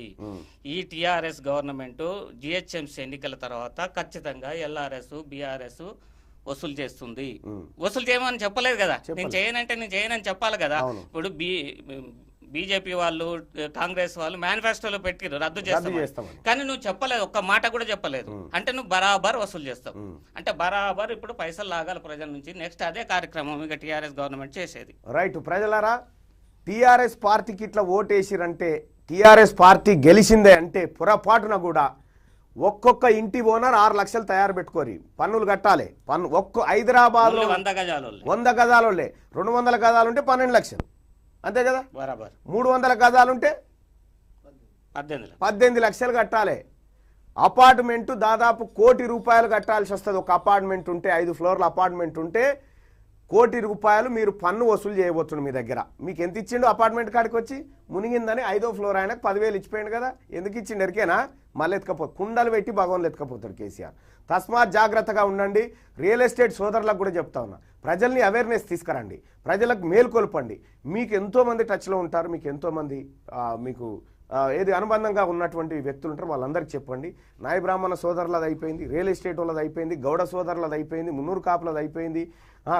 ఈ టీఆర్ఎస్ గవర్నమెంట్ జిహెచ్ఎంసీ ఎన్నికల తర్వాత ఖచ్చితంగా ఎల్ఆర్ఎస్, బీఆర్ఎస్ వసూలు చేస్తుంది. వసూలు చేయమని చెప్పలేదు కదా, నేను చేయనని చెప్పాలి కదా. ఇప్పుడు బీజేపీ వాళ్ళు, కాంగ్రెస్ వాళ్ళు మేనిఫెస్టోలో పెట్టిరు రద్దు చేస్తాం, కానీ నువ్వు చెప్పలేదు, ఒక్క మాట కూడా చెప్పలేదు. అంటే నువ్వు బరాబర్ వసూలు చేస్తావు, అంటే బరాబర్ ఇప్పుడు పైసలు లాగాలి ప్రజల నుంచి. నెక్స్ట్ అదే కార్యక్రమం ఇక టీఆర్ఎస్ గవర్నమెంట్ చేసేది. రైట్ ప్రజలారా, టీఆర్ఎస్ పార్టీకి ఇట్లా ఓటేసిరంటే, టీఆర్ఎస్ పార్టీ గెలిచిందే అంటే పొరపాటున కూడా ఒక్కొక్క ఇంటి ఓనర్ 6 లక్షలు తయారు పెట్టుకోరి, పన్నులు కట్టాలి. హైదరాబాద్ 100 గజాలుండే 200 గజాలు ఉంటే 12 లక్షలు, అంతే కదా. 300 గజాలుంటే 18 లక్షలు కట్టాలి. అపార్ట్మెంట్ దాదాపు 1 కోటి రూపాయలు కట్టాల్సి వస్తుంది. ఒక అపార్ట్మెంట్ ఉంటే, 5 ఫ్లోర్ల అపార్ట్మెంట్ ఉంటే 1 కోటి రూపాయలు మీరు పన్ను వసూలు చేయబోతుంది మీ దగ్గర. మీకు ఎంత ఇచ్చిండు అపార్ట్మెంట్ కాడికి వచ్చి? మునిగిందని 5వ ఫ్లోర్ ఆయనకు 10,000 ఇచ్చిపోయింది కదా. ఎందుకు ఇచ్చిండు ఎరికేనా? మళ్ళీ ఎత్తుకపోతే కుండలు పెట్టి భగవాన్లు ఎత్తుకపోతాడు కేసీఆర్. తస్మాత్ జాగ్రత్తగా ఉండండి. రియల్ ఎస్టేట్ సోదరులకు కూడా చెప్తా ఉన్నా, ప్రజల్ని అవేర్నెస్ తీసుకురండి, ప్రజలకు మేల్కొల్పండి. మీకు ఎంతోమంది టచ్లో ఉంటారు, మీకు ఎంతోమంది మీకు ఏది అనుబంధంగా ఉన్నటువంటి వ్యక్తులు ఉంటారు వాళ్ళందరికీ చెప్పండి. నాయ బ్రాహ్మణ సోదరులది అయిపోయింది, రియల్ ఎస్టేట్ వాళ్ళది అయిపోయింది, గౌడ సోదరులది అయిపోయింది, మున్నూరు కాపులది అయిపోయింది,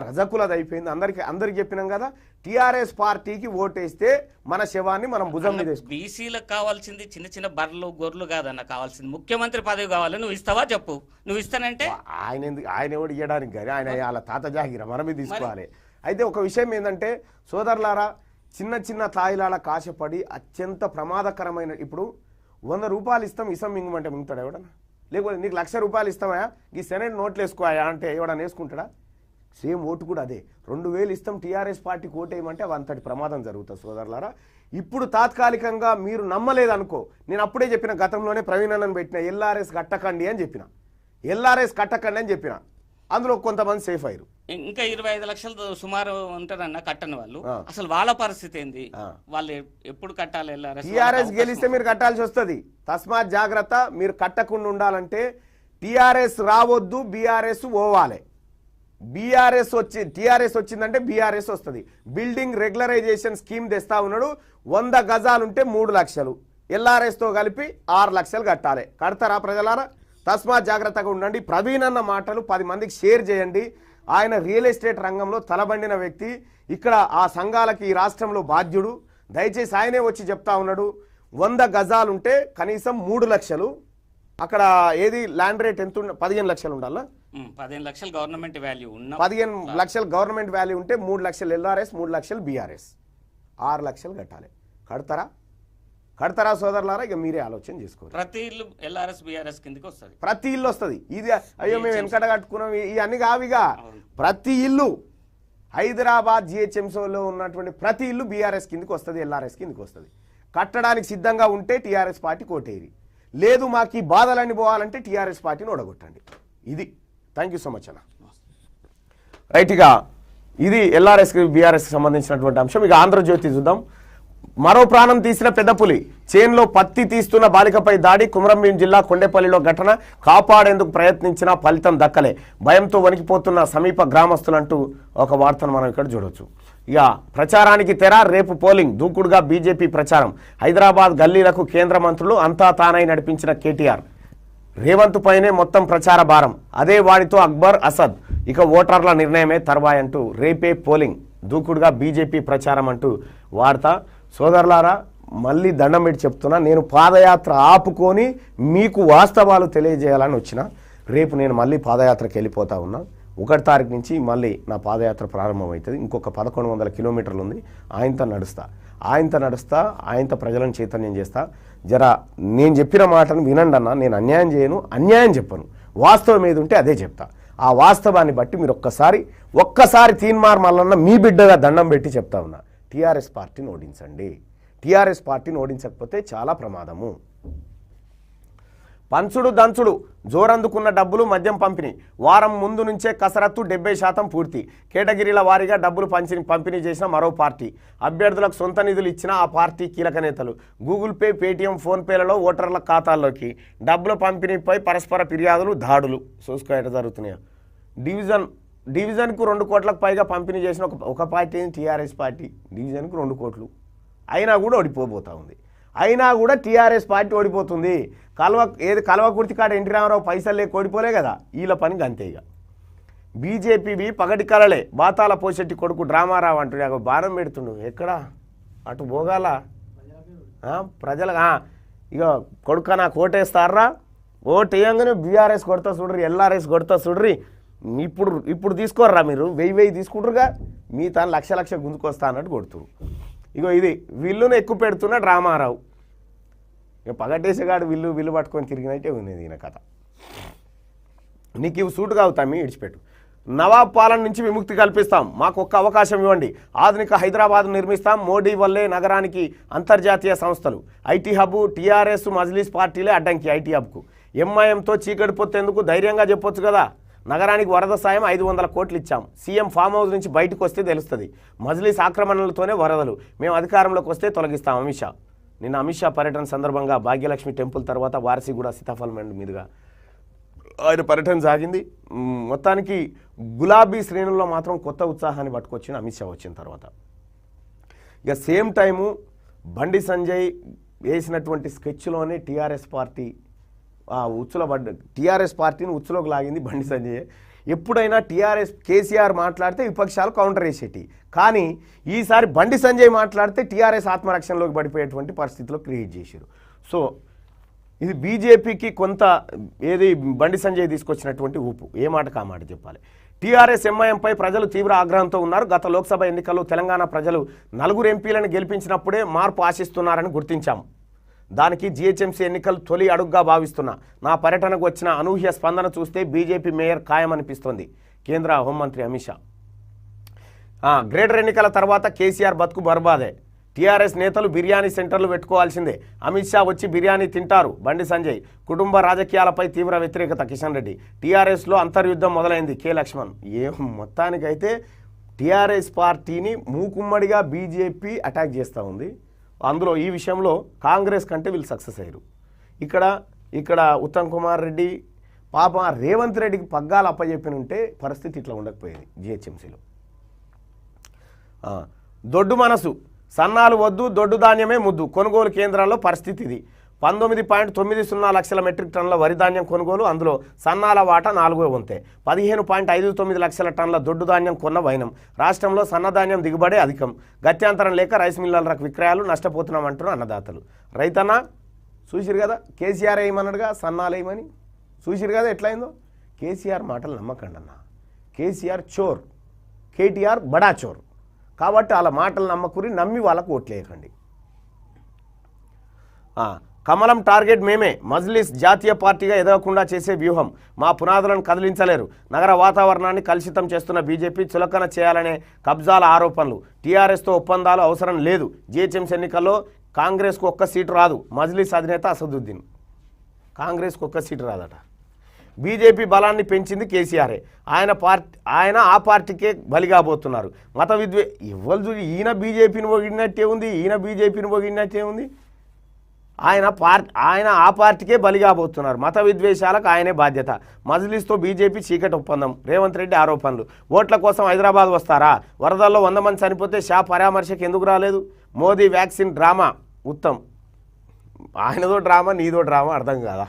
రజకులది అయిపోయింది. అందరికి చెప్పినాం కదా, టీఆర్ఎస్ పార్టీకి ఓటేస్తే మన శవాన్ని మనం భుజం మీద వేసుకుంటాం. బీసీలకు కావాల్సింది చిన్న చిన్న బర్రెలు గొర్రెలు కాదన్న, కావాల్సింది ముఖ్యమంత్రి పదవి కావాలి. నువ్వు ఇస్తావా చెప్పు, నువ్వు ఇస్తానంటే ఆయన ఎవడు ఇవ్వడానికి కానీ ఆయన వాళ్ళ తాత జాగిర మనమే తీసుకోవాలి. అయితే ఒక విషయం ఏంటంటే సోదరులారా, చిన్న చిన్న తాయిలాల కాశపడి అత్యంత ప్రమాదకరమైన, ఇప్పుడు 100 రూపాయలు ఇస్తాం ఇసం మింగమంటే మింగుతాడా ఎవడన్నా? లేకపోతే నీకు 1,00,000 రూపాయలు ఇస్తామా ఈ సెనెట్ నోట్లు వేసుకోయా అంటే ఎవడన్నా వేసుకుంటాడా? సేమ్ ఓటు కూడా అదే. 2,000 ఇస్తాం టీఆర్ఎస్ పార్టీకి ఓటేయమంటే అవి అంతటి ప్రమాదం జరుగుతుంది సోదరులారా. ఇప్పుడు తాత్కాలికంగా మీరు నమ్మలేదనుకో, నేను అప్పుడే చెప్పిన, గతంలోనే ప్రవీణ్ అన్నను పెట్టిన, ఎల్ఆర్ఎస్ కట్టకండి అని చెప్పిన, ఎల్ఆర్ఎస్ కట్టకండి అని చెప్పిన. అందులో కొంతమంది సేఫ్ అయ్యారు. ఇంకా 25 లక్షలు సుమారు ఉంటారన్న కట్టని వాళ్ళు. అసలు వాళ్ళ పరిస్థితి ఏంది? వాళ్ళు ఎప్పుడు కట్టాలి? టీఆర్ఎస్ గెలిస్తే మీరు కట్టాల్సి వస్తుంది. తస్మాత్ జాగ్రత్త. మీరు కట్టకుండా ఉండాలంటే టీఆర్ఎస్ రావద్దు, బీఆర్ఎస్ పోవాలి. టీఆర్ఎస్ వచ్చిందంటే బీఆర్ఎస్ వస్తుంది. బిల్డింగ్ రెగ్యులరైజేషన్ స్కీమ్ తెస్తా ఉన్నాడు. 100 గజాలుంటే 3 లక్షలు, ఎల్ఆర్ఎస్తో కలిపి 6 లక్షలు కట్టాలి. కడతారా ప్రజలారా? తస్మాత్ జాగ్రత్తగా ఉండండి. ప్రవీణ్ అన్న మాటలు 10 మందికి షేర్ చేయండి. ఆయన రియల్ ఎస్టేట్ రంగంలో తలబండిన వ్యక్తి, ఇక్కడ ఆ సంఘాలకి ఈ రాష్ట్రంలో బాధ్యుడు. దయచేసి ఆయనే వచ్చి చెప్తా ఉన్నాడు, 100 గజాలుంటే కనీసం 3 లక్షలు. అక్కడ ఏది ల్యాండ్ రేట్ ఎంత? 15 లక్షలు ఉండాలా? 15 లక్షలు గవర్నమెంట్ వాల్యూ ఉన్న, 15 లక్షలు గవర్నమెంట్ వాల్యూ ఉంటే 3 లక్షలు ఎల్ఆర్ఎస్, 3 లక్షలు బీఆర్ఎస్, 6 లక్షలు కట్టాలి. కడతారా సోదరులారా? ఇక మీరే ఆలోచన చేసుకోండి. ప్రతి ఇల్లు ఎల్ఆర్ఎస్ బీఆర్ఎస్ కిందకి వస్తుంది. ప్రతి ఇల్లు వస్తుంది. ఇది అయ్యో మేము వెనకట కట్టుకున్నాం ఇవన్నీ కావిగా. ప్రతి ఇల్లు హైదరాబాద్ జిహెచ్ఎంసీలో ఉన్నటువంటి ప్రతి ఇల్లు బీఆర్ఎస్ కిందకి వస్తుంది, ఎల్ఆర్ఎస్ కిందకి వస్తుంది. కట్టడానికి సిద్ధంగా ఉంటే టీఆర్ఎస్ పార్టీ కోటేరి, లేదు మాకు ఈ బాధలన్నీ పోవాలంటే టీఆర్ఎస్ పార్టీని ఓడగొట్టండి. ఇది. థ్యాంక్ యూ సో మచ్ అన్న. రైట్గా ఇది ఎల్ఆర్ఎస్కి బీఆర్ఎస్కి సంబంధించినటువంటి అంశం. ఇక ఆంధ్రజ్యోతి చూద్దాం. మరో ప్రాణం తీసిన పెద్ద పులి, చేన్లో పత్తి తీస్తున్న బాలికపై దాడి. కుమ్రంభీం జిల్లా కొండేపల్లిలో ఘటన. కాపాడేందుకు ప్రయత్నించినా ఫలితం దక్కలే, భయంతో వణికిపోతున్న సమీప గ్రామస్తులంటూ ఒక వార్తను మనం ఇక్కడ చూడవచ్చు. ఇక ప్రచారానికి తెర. రేపు పోలింగ్. దూకుడుగా బీజేపీ ప్రచారం. హైదరాబాద్ గల్లీలకు కేంద్ర మంత్రులు అంతా తానై నడిపించిన కేటీఆర్. రేవంత్ పైనే మొత్తం ప్రచార భారం, అదే వాడితో అక్బర్ అసద్. ఇక ఓటర్ల నిర్ణయమే తర్వాయి అంటూ రేపే పోలింగ్, దూకుడుగా బీజేపీ ప్రచారం అంటూ వార్త. సోదరులారా, మళ్ళీ దండం పెట్టి చెప్తున్నా, నేను పాదయాత్ర ఆపుకొని మీకు వాస్తవాలు తెలియజేయాలని వచ్చిన. రేపు నేను మళ్ళీ పాదయాత్రకి వెళ్ళిపోతా ఉన్నా. 1 తారీఖు నుంచి మళ్ళీ నా పాదయాత్ర ప్రారంభమవుతుంది. ఇంకొక 1100 కిలోమీటర్లు ఉంది. ఆయనతో నడుస్తా, ఆయనతో ప్రజలను చైతన్యం చేస్తా. జర నేను చెప్పిన మాటను వినండి అన్న. నేను అన్యాయం చేయను, అన్యాయం చెప్పను. వాస్తవం ఏది ఉంటే అదే చెప్తా. ఆ వాస్తవాన్ని బట్టి మీరు ఒక్కసారి తీన్మార్ మల్లన్న మీ బిడ్డగా దండం పెట్టి చెప్తా ఉన్నా, టీఆర్ఎస్ పార్టీని ఓడించండి. టీఆర్ఎస్ పార్టీని ఓడించకపోతే చాలా ప్రమాదము. పంచుడు దంచుడు. జోరందుకున్న డబ్బులు మద్యం పంపిణీ. వారం ముందు నుంచే కసరత్తు 70% పూర్తి. కేటగిరీల వారీగా డబ్బులు పంపిణీ చేసిన మరో పార్టీ. అభ్యర్థులకు సొంత నిధులు ఇచ్చిన ఆ పార్టీ కీలక నేతలు. గూగుల్ పే, పేటీఎం, ఫోన్పేలలో ఓటర్ల ఖాతాల్లోకి డబ్బుల పంపిణీపై పరస్పర ఫిర్యాదులు, దాడులు. చూసుకో ఎట జరుగుతున్నాయో. డివిజన్కు 2 కోట్లకు పైగా పంపిణీ చేసిన ఒక పార్టీ టీఆర్ఎస్ పార్టీ. డివిజన్కు 2 కోట్లు అయినా కూడా ఓడిపోబోతా ఉంది. అయినా కూడా టీఆర్ఎస్ పార్టీ ఓడిపోతుంది. కల్వకుర్తి కాడ ఎన్టీ రామారావు పైసలు లేక ఓడిపోలే కదా, వీళ్ళ పనికి అంతే. ఇక బీజేపీవి పగటి కలలే. బాతాల పోషెట్టి కొడుకు డ్రామారావు అంటున్నా భారం పెడుతుండు. ఎక్కడ అటు పోగాల ప్రజలు. ఇక కొడుక నాకు ఓటేస్తారా? ఓటు వేయంగానే బీఆర్ఎస్ కొడతా చూడ్రి, ఎల్ఆర్ఎస్ కొడతా చూడ్రి. ఇప్పుడు తీసుకోర్రా మీరు, 1000 తీసుకుంటారుగా, మీ తను లక్ష గుంజుకొస్తా అన్నట్టు కొడుతురు. ఇగో ఇది విల్లును ఎక్కువ పెడుతున్న డ్రామారావు. ఇక పగటేసేగాడు విల్లు పట్టుకొని తిరిగినట్టే ఉన్నది ఈయన కథ. నీకు ఇవి సూటుగా అవుతామి, ఇడిచిపెట్టు. నవాబ్ పాలన నుంచి విముక్తి కల్పిస్తాం, మాకు ఒక్క అవకాశం ఇవ్వండి. ఆధునిక హైదరాబాద్ నిర్మిస్తాం. మోడీ వల్లే నగరానికి అంతర్జాతీయ సంస్థలు. IT hub. టీఆర్ఎస్ మజ్లిస్ పార్టీలే అడ్డంకి ఐటీ హబ్కు. ఎంఐఎంతో చీకటి పొత్తేందుకు ధైర్యంగా చెప్పొచ్చు కదా. నగరానికి వరద సాయం 500 కోట్లు ఇచ్చాం. సీఎం ఫామ్ హౌస్ నుంచి బయటకు వస్తే తెలుస్తుంది. మజ్లిస్ ఆక్రమణలతోనే వరదలు, మేము అధికారంలోకి వస్తే తొలగిస్తాం. అమిత్ షా. నిన్న అమిత్ షా పర్యటన సందర్భంగా భాగ్యలక్ష్మి టెంపుల్ తర్వాత వారసిగూడ సీతాఫలం మీదుగా ఆయన పర్యటన సాగింది. మొత్తానికి గులాబీ శ్రేణుల్లో మాత్రం కొత్త ఉత్సాహాన్ని పట్టుకొచ్చిన అమిత్ షా వచ్చిన తర్వాత. ఇక సేమ్ టైము బండి సంజయ్ వేసినటువంటి స్కెచ్లోనే టీఆర్ఎస్ పార్టీ టీఆర్ఎస్ పార్టీని ఉచ్చులోకి లాగింది బండి సంజయ్. ఎప్పుడైనా కేసీఆర్ మాట్లాడితే విపక్షాలు కౌంటర్ వేసేటి, కానీ ఈసారి బండి సంజయ్ మాట్లాడితే టీఆర్ఎస్ ఆత్మరక్షణలోకి పడిపోయేటువంటి పరిస్థితిలో క్రియేట్ చేశారు. సో ఇది బీజేపీకి కొంత ఏది బండి సంజయ్ తీసుకొచ్చినటువంటి ఊపు, ఏ మాట కామాట చెప్పాలి. టీఆర్ఎస్ ఎంఐఎంపై ప్రజలు తీవ్ర ఆగ్రహంతో ఉన్నారు. గత లోక్సభ ఎన్నికల్లో తెలంగాణ ప్రజలు 4 ఎంపీలను గెలిపించినప్పుడే మార్పు ఆశిస్తున్నారని గుర్తించాము. దానికి జీహెచ్ఎంసీ ఎన్నికలు తొలి అడుగుగా భావిస్తున్నా. నా పర్యటనకు వచ్చిన అనూహ్య స్పందన చూస్తే బీజేపీ మేయర్ ఖాయమనిపిస్తోంది. కేంద్ర హోంమంత్రి అమిత్ షా. గ్రేటర్ ఎన్నికల తర్వాత కేసీఆర్ బతుకు బర్బాదే. టీఆర్ఎస్ నేతలు బిర్యానీ సెంటర్లు పెట్టుకోవాల్సిందే. అమిత్ షా వచ్చి బిర్యానీ తింటారు. బండి సంజయ్. కుటుంబ రాజకీయాలపై తీవ్ర వ్యతిరేకత కిషన్ రెడ్డి. టీఆర్ఎస్లో అంతర్యుద్ధం మొదలైంది. కె లక్ష్మణ్. మొత్తానికైతే టీఆర్ఎస్ పార్టీని మూకుమ్మడిగా బీజేపీ అటాక్ చేస్తూ ఉంది. అందులో ఈ విషయంలో కాంగ్రెస్ కంటే వీళ్ళు సక్సెస్ అయ్యారు. ఇక్కడ ఉత్తమ్ కుమార్ రెడ్డి పాప రేవంత్ రెడ్డికి పగ్గాలు అప్పచెప్పిన ఉంటే పరిస్థితి ఇట్లా ఉండకపోయేది జిహెచ్ఎంసీలో. దొడ్డు మనసు, సన్నాలు వద్దు, దొడ్డు ధాన్యమే ముద్దు. కొనుగోలు కేంద్రాల్లో పరిస్థితి ఇది. 19.90 లక్షల మెట్రిక్ టన్నుల వరి ధాన్యం కొనుగోలు, అందులో సన్నాల వాటా 4వ వంతే. 15.59 లక్షల టన్నుల దొడ్డు ధాన్యం కొన్న వైనం. రాష్ట్రంలో సన్నధాన్యం దిగుబడి అధికం. గత్యంతరం లేక రైస్ మిల్లర్లకు విక్రయాలు నష్టపోతున్నామంటున్న అన్నదాతలు. రైతన్న చూసిరు కదా, కేసీఆర్ ఏమన్నాడుగా సన్నాలు వేయమని. చూసిరు కదా ఎట్లయిందో. కేసీఆర్ మాటలు నమ్మకండి అన్న. కేసీఆర్ చోర్, కేటీఆర్ బడా చోర్. కాబట్టి వాళ్ళ మాటలు నమ్మకూరి, నమ్మి వాళ్ళకు ఓట్లేయకండి. కమలం టార్గెట్ మేమే. మజ్లిస్ జాతీయ పార్టీగా ఎదగకుండా చేసే వ్యూహం. మా పునాదులను కదిలించలేరు. నగర వాతావరణాన్ని కలుషితం చేస్తున్న బీజేపీ చులకన చేయాలనే కబ్జాల ఆరోపణలు. టీఆర్ఎస్తో ఒప్పందాలు అవసరం లేదు. జీహెచ్ఎంసీ ఎన్నికల్లో కాంగ్రెస్కు 1 సీటు రాదు. మజ్లిస్ అధినేత అసదుద్దీన్. కాంగ్రెస్కు 1 సీటు రాదట. బీజేపీ బలాన్ని పెంచింది కేసీఆరే. ఆయన ఆ పార్టీకే బలిగాబోతున్నారు. మత ఎవరు ఈయన బీజేపీని పొగిడినట్టే ఉంది, ఈయన బీజేపీని పొగిడినట్టే ఉంది. ఆయన ఆ పార్టీకే బలిగాబోతున్నారు. మత విద్వేషాలకు ఆయనే బాధ్యత. మజ్లిస్తో బీజేపీ చీకటి ఒప్పందం. రేవంత్ రెడ్డి ఆరోపణలు. ఓట్ల కోసం హైదరాబాద్ వస్తారా? వరదల్లో 100 మంది చనిపోతే షా పరామర్శకు ఎందుకు రాలేదు? Modi vaccine drama. ఉత్తమ్. ఆయనదో డ్రామా, నీదో డ్రామా అర్థం కాదా.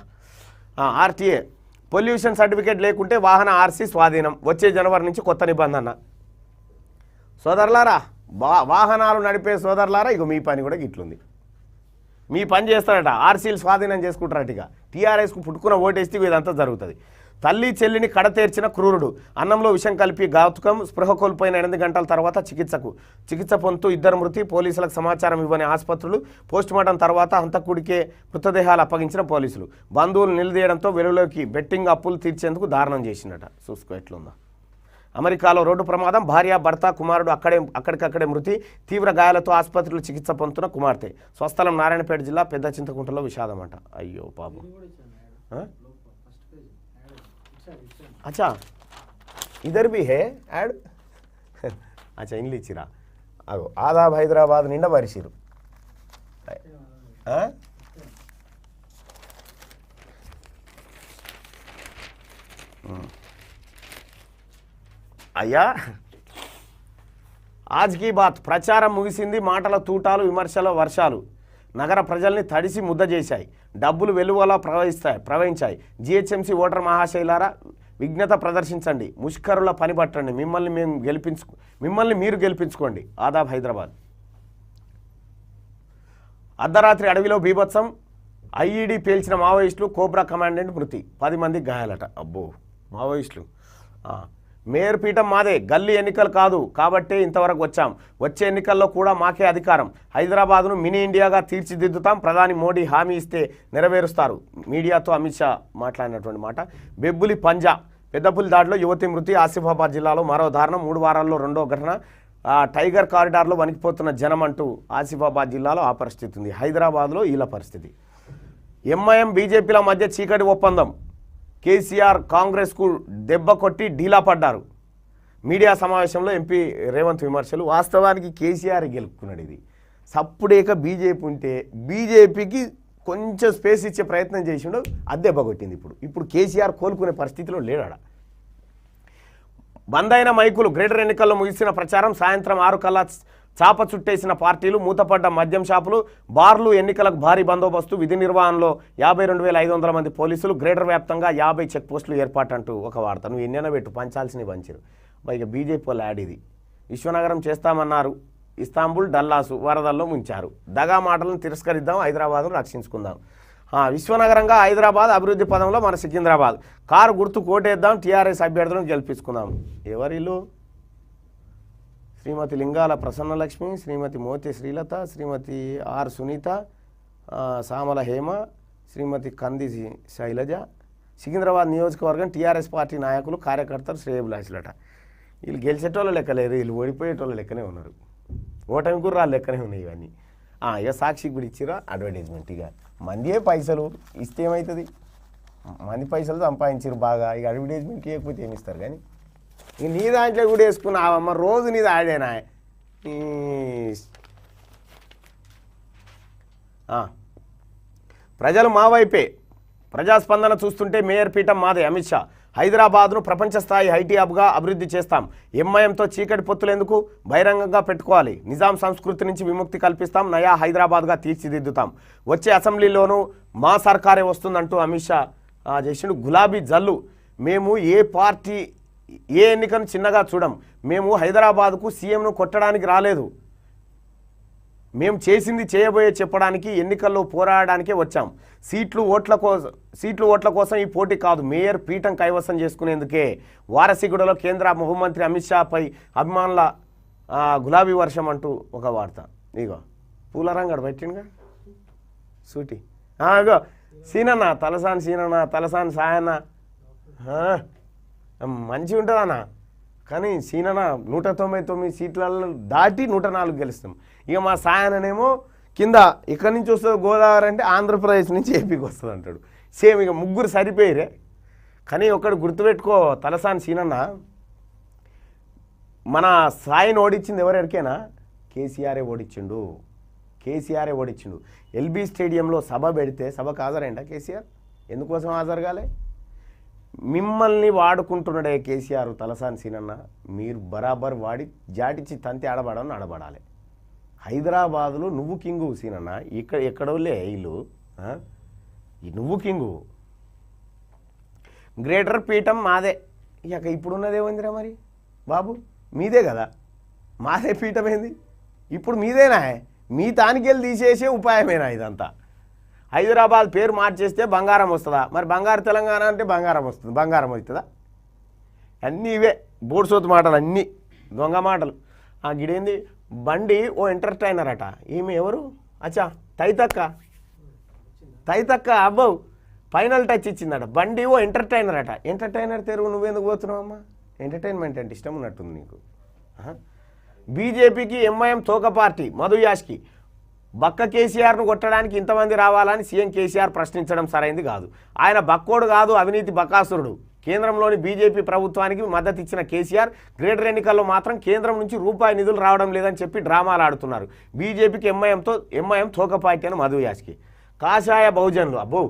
ఆర్టీఏ పొల్యూషన్ సర్టిఫికేట్ లేకుంటే వాహన ఆర్సీ స్వాధీనం. వచ్చే జనవరి నుంచి కొత్త నిబంధన. సోదరులారా, వాహనాలు నడిపే సోదరులారా, ఇక మీ పని కూడా గిట్లుంది. మీ పని చేస్తారట, ఆర్సీలు స్వాధీనం చేసుకుంటారట. ఇక టీఆర్ఎస్కు పుట్టుకున్న ఓటేస్తే ఇదంతా జరుగుతుంది. తల్లి చెల్లిని కడతేర్చిన క్రూరుడు. అన్నంలో విషం కలిపి ఘాతుకం. స్పృహ కోల్పోయిన 8 గంటల తర్వాత చికిత్స పొందుతూ 2 మృతి. పోలీసులకు సమాచారం ఇవ్వని ఆసుపత్రులు. పోస్టుమార్టం తర్వాత హంతకుడికే మృతదేహాలు అప్పగించిన పోలీసులు. బంధువులు నిలదీయడంతో వెలుగులోకి. బెట్టింగ్ అప్పులు తీర్చేందుకు దారుణం చేసినట. చూసుకో ఎట్లుందా. అమెరికాలో రోడ్డు ప్రమాదం. భార్య, భర్త, కుమారుడు అక్కడికక్కడే మృతి. తీవ్ర గాయాలతో ఆసుపత్రిలో చికిత్స పొందుతున్న కుమార్తె. స్వస్థలం నారాయణపేట జిల్లా పెద్ద చింతకుంటలో విషాదం అంట. అయ్యో పాపం. अच्छा इधर भी है ऐड. अच्छा इनली इచ్చిరా. అగో ఆదాబ్ హైదరాబాద్ నిండా పరిచిరు. అయ్యా ఆజ్ కీ బాత్. ప్రచారం ముగిసింది. మాటల తూటాలు, విమర్శల వర్షాలు నగర ప్రజల్ని తడిసి ముద్ద చేశాయి. డబ్బులు వెలువలా ప్రవహించాయి. జీహెచ్ఎంసీ ఓటర్ మహాశైలారా, విజ్ఞత ప్రదర్శించండి. ముష్కరుల పని పట్టండి. మిమ్మల్ని మీరు గెలిపించుకోండి. ఆదాబ్ హైదరాబాద్. అర్ధరాత్రి అడవిలో బీభత్సం. ఐఈడీ పేల్చిన మావోయిస్టులు. కోబ్రా కమాండెంట్ మృతి. 10 మంది గాయాలట. అబ్బో, మావోయిస్టులు. మేయర్ పీఠం మాదే. గల్లీ ఎన్నికలు కాదు కాబట్టే ఇంతవరకు వచ్చాం. వచ్చే ఎన్నికల్లో కూడా మాకే అధికారం. హైదరాబాద్ను మినీ ఇండియాగా తీర్చిదిద్దుతాం. ప్రధాని మోడీ హామీ ఇస్తే నెరవేరుస్తారు. మీడియాతో అమిత్ షా మాట్లాడినటువంటి మాట. బెబ్బులి పంజా. పెద్దపులి దాడిలో యువతి మృతి. ఆసిఫాబాద్ జిల్లాలో మరో దారుణం. 3 వారాల్లో 2వ ఘటన. టైగర్ కారిడార్లో వణికిపోతున్న జనం అంటూ ఆసిఫాబాద్ జిల్లాలో ఆ పరిస్థితి ఉంది. హైదరాబాద్లో ఇలా పరిస్థితి. ఎంఐఎం బీజేపీల మధ్య చీకటి ఒప్పందం. కేసీఆర్ కాంగ్రెస్కు దెబ్బ కొట్టి ఢీలా పడ్డారు. మీడియా సమావేశంలో ఎంపీ రేవంత్ విమర్శలు. వాస్తవానికి కేసీఆర్ గెలుపుకున్నాడు. ఇది సప్పుడేక బీజేపీ ఉంటే బీజేపీకి కొంచెం స్పేస్ ఇచ్చే ప్రయత్నం చేసిండు. అది దెబ్బ కొట్టింది. ఇప్పుడు కేసీఆర్ కోలుకునే పరిస్థితిలో లేడాడ. బంద్ అయిన మైకులు. గ్రేటర్ ఎన్నికల్లో ముగిసిన ప్రచారం. సాయంత్రం 6 కల్లా చాప చుట్టేసిన పార్టీలు, మూతపడ్డ మద్యం షాపులు, బార్లు, ఎన్నికలకు భారీ బందోబస్తు, విధి నిర్వహణలో 52,500 మంది పోలీసులు, గ్రేటర్ వ్యాప్తంగా 50 చెక్ పోస్టులు ఏర్పాటంటూ ఒక వార్త. నువ్వు ఎన్నైనా పెట్టు, పంచాల్సినవి పంచారు. ఇక బీజేపీ వాళ్ళు యాడ్ ఇది. విశ్వనగరం చేస్తామన్నారు, ఇస్తాంబుల్, డల్లాసు వరదల్లో ముంచారు. దగా మాటలను తిరస్కరిద్దాం, హైదరాబాద్ను రక్షించుకుందాం. విశ్వనగరంగా హైదరాబాద్ అభివృద్ధి పదంలో మన సికింద్రాబాద్. కారు గుర్తు కోటేద్దాం, టీఆర్ఎస్ అభ్యర్థులను గెలిపించుకుందాం. ఎవరిల్లు? శ్రీమతి లింగాల ప్రసన్నలక్ష్మి, శ్రీమతి మోతి శ్రీలత, శ్రీమతి ఆర్ సునీత, సామల హేమ, శ్రీమతి కంది శైలజ. సికింద్రాబాద్ నియోజకవర్గం టీఆర్ఎస్ పార్టీ నాయకులు, కార్యకర్తలు, శ్రేయభిలాషులట. వీళ్ళు గెలిచేటోళ్ళ లెక్కలేరు, వీళ్ళు ఓడిపోయేటోళ్ళ లెక్కనే ఉన్నారు. ఓటమి గుర్రాలు లెక్కనే ఉన్నాయి ఇవన్నీ. ఇక సాక్షికి కూడా ఇచ్చిరా అడ్వర్టైజ్మెంట్. ఇక మందియే పైసలు ఇస్తే ఏమవుతుంది? మంది పైసలు సంపాదించారు బాగా, ఇక అడ్వర్టైజ్మెంట్ ఇవ్వకపోతే ఏమిస్తారు? కానీ ఇక నీ దాంట్లో కూడా వేసుకున్నావమ్మ, రోజు నీది ఆడేనా? ప్రజలు మా వైపే, ప్రజాస్పందన చూస్తుంటే మేయర్ పీఠం మాదే. అమిత్ షా హైదరాబాద్ను ప్రపంచ స్థాయి ఐటీ హబ్గా అభివృద్ధి చేస్తాం. ఎంఐఎంతో చీకటి పొత్తులెందుకు, బహిరంగంగా పెట్టుకోవాలి. నిజాం సంస్కృతి నుంచి విముక్తి కల్పిస్తాం, నయా హైదరాబాద్గా తీర్చిదిద్దుతాం. వచ్చే అసెంబ్లీలోనూ మా సర్కారే వస్తుందంటూ అమిత్ షా చేసిండు. గులాబీ జల్లు. మేము ఏ పార్టీ ఏ ఎన్నికను చిన్నగా చూడం. మేము హైదరాబాద్కు సీఎంను కొట్టడానికి రాలేదు. మేము చేసింది చేయబోయే చెప్పడానికి, ఎన్నికల్లో పోరాడడానికే వచ్చాం. సీట్లు ఓట్ల కోసం ఈ పోటీ కాదు, మేయర్ పీఠం కైవసం చేసుకునేందుకే. వారసిగూడలో కేంద్ర హోంమంత్రి అమిత్ షాపై అభిమానుల గులాబీ వర్షం అంటూ ఒక వార్త. ఇగో పూలరంగడు పెట్టిండుగా సూటి. ఇగో సీనన్న, తలసాని సీనన్న, తలసాని సాయన్న మంచిగా ఉంటుందన్న. కానీ సీనన్న 199 సీట్లలో దాటి 104 గెలుస్తాం. ఇక మా సాయననేమో కింద ఇక్కడి నుంచి వస్తుంది గోదావరి అంటే ఆంధ్రప్రదేశ్ నుంచి ఏపీకి వస్తుంది అంటాడు. సేమ్ ఇక ముగ్గురు సరిపోయిరే. కానీ ఒకటి గుర్తుపెట్టుకో, తలసాని సీనన్న మన సాయిని ఓడించింది ఎవరెరికేనా? కేసీఆరే ఓడించిండు. ఎల్బీ స్టేడియంలో సభ పెడితే సభకు హాజరైందా కేసీఆర్? ఎందుకోసం హాజరు కాలే? మిమ్మల్ని వాడుకుంటున్నాడే కేసీఆర్, తలసాని సీనన్న. మీరు బరాబర్ వాడి జాటిచ్చి తంతి ఆడబడాలి. హైదరాబాదులో నువ్వు కింగు సీనన్న, ఎక్కడోలే ఇల్లు, నువ్వు కింగు. గ్రేటర్ పీఠం మాదే. ఇక ఇప్పుడున్నదేమైందిరా మరి బాబు? మీదే కదా, మాదే పీఠం ఏంది ఇప్పుడు? మీదేనా? మీ తానికెళ్ళి తీసేసే ఉపాయమేనా ఇదంతా? హైదరాబాద్ పేరు మార్చేస్తే బంగారం వస్తుందా? మరి బంగారు తెలంగాణ అంటే బంగారం వస్తుంది, బంగారం అవుతుందా? అన్నీ ఇవే బోడ్సోతు మాటలు, అన్నీ దొంగ మాటలు. గిడేంది బండి ఓ ఎంటర్టైనర్ అట. ఈమె ఎవరు? అచ్చా తైతక్క అబ్బో ఫైనల్ టచ్ ఇచ్చిందట. బండి ఓ ఎంటర్టైనర్ అట. ఎంటర్టైనర్ తెరువు నువ్వెందుకు పోతున్నావమ్మా? ఎంటర్టైన్మెంట్ అంటే ఇష్టం ఉన్నట్టుంది నీకు. బీజేపీకి ఎంఐఎం తోక పార్టీ, మధు యాష్కి. బక్క కేసీఆర్ను కొట్టడానికి ఇంతమంది రావాలని సీఎం కేసీఆర్ ప్రశ్నించడం సరైంది కాదు. ఆయన బక్కోడు కాదు, అవినీతి బకాసురుడు. కేంద్రంలోని బీజేపీ ప్రభుత్వానికి మద్దతు ఇచ్చిన కేసీఆర్ గ్రేటర్ ఎన్నికల్లో మాత్రం కేంద్రం నుంచి రూపాయి నిధులు రావడం లేదని చెప్పి డ్రామాలు ఆడుతున్నారు. బీజేపీకి ఎంఐఎం తోక పార్టీ అని మధు యాష్కి. కాషాయ బహుజనులు అబ్బో,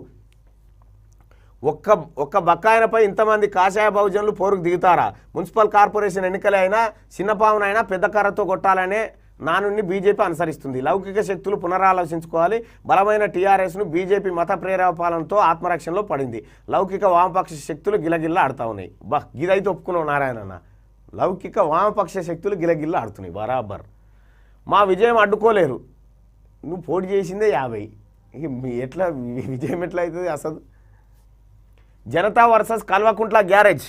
ఒక్క బక్కాయనపై ఇంతమంది కాషాయ బహుజనులు పోరుకు దిగుతారా? మున్సిపల్ కార్పొరేషన్ ఎన్నికలే అయినా చిన్నపావునైనా పెద్ద కర్రతో కొట్టాలనే నానుని బీజేపీ అనుసరిస్తుంది. లౌకిక శక్తులు పునరాలోచించుకోవాలి. బలమైన టీఆర్ఎస్ను బీజేపీ మత ప్రేరేపణతో ఆత్మరక్షణలో పడింది. లౌకిక వామపక్ష శక్తులు గిలగిల్ల ఆడుతూ ఉన్నాయి. గిదైతే ఒప్పుకున్నావు నారాయణన్న. లౌకిక వామపక్ష శక్తులు గిలగిల్ల ఆడుతున్నాయి బరాబర్. మా విజయం అడ్డుకోలేరు. నువ్వు పోటీ చేసిందే 50. ఇక ఎట్లా విజయం ఎట్లా అవుతుంది అసలు? Janata versus Kalvakuntla garage,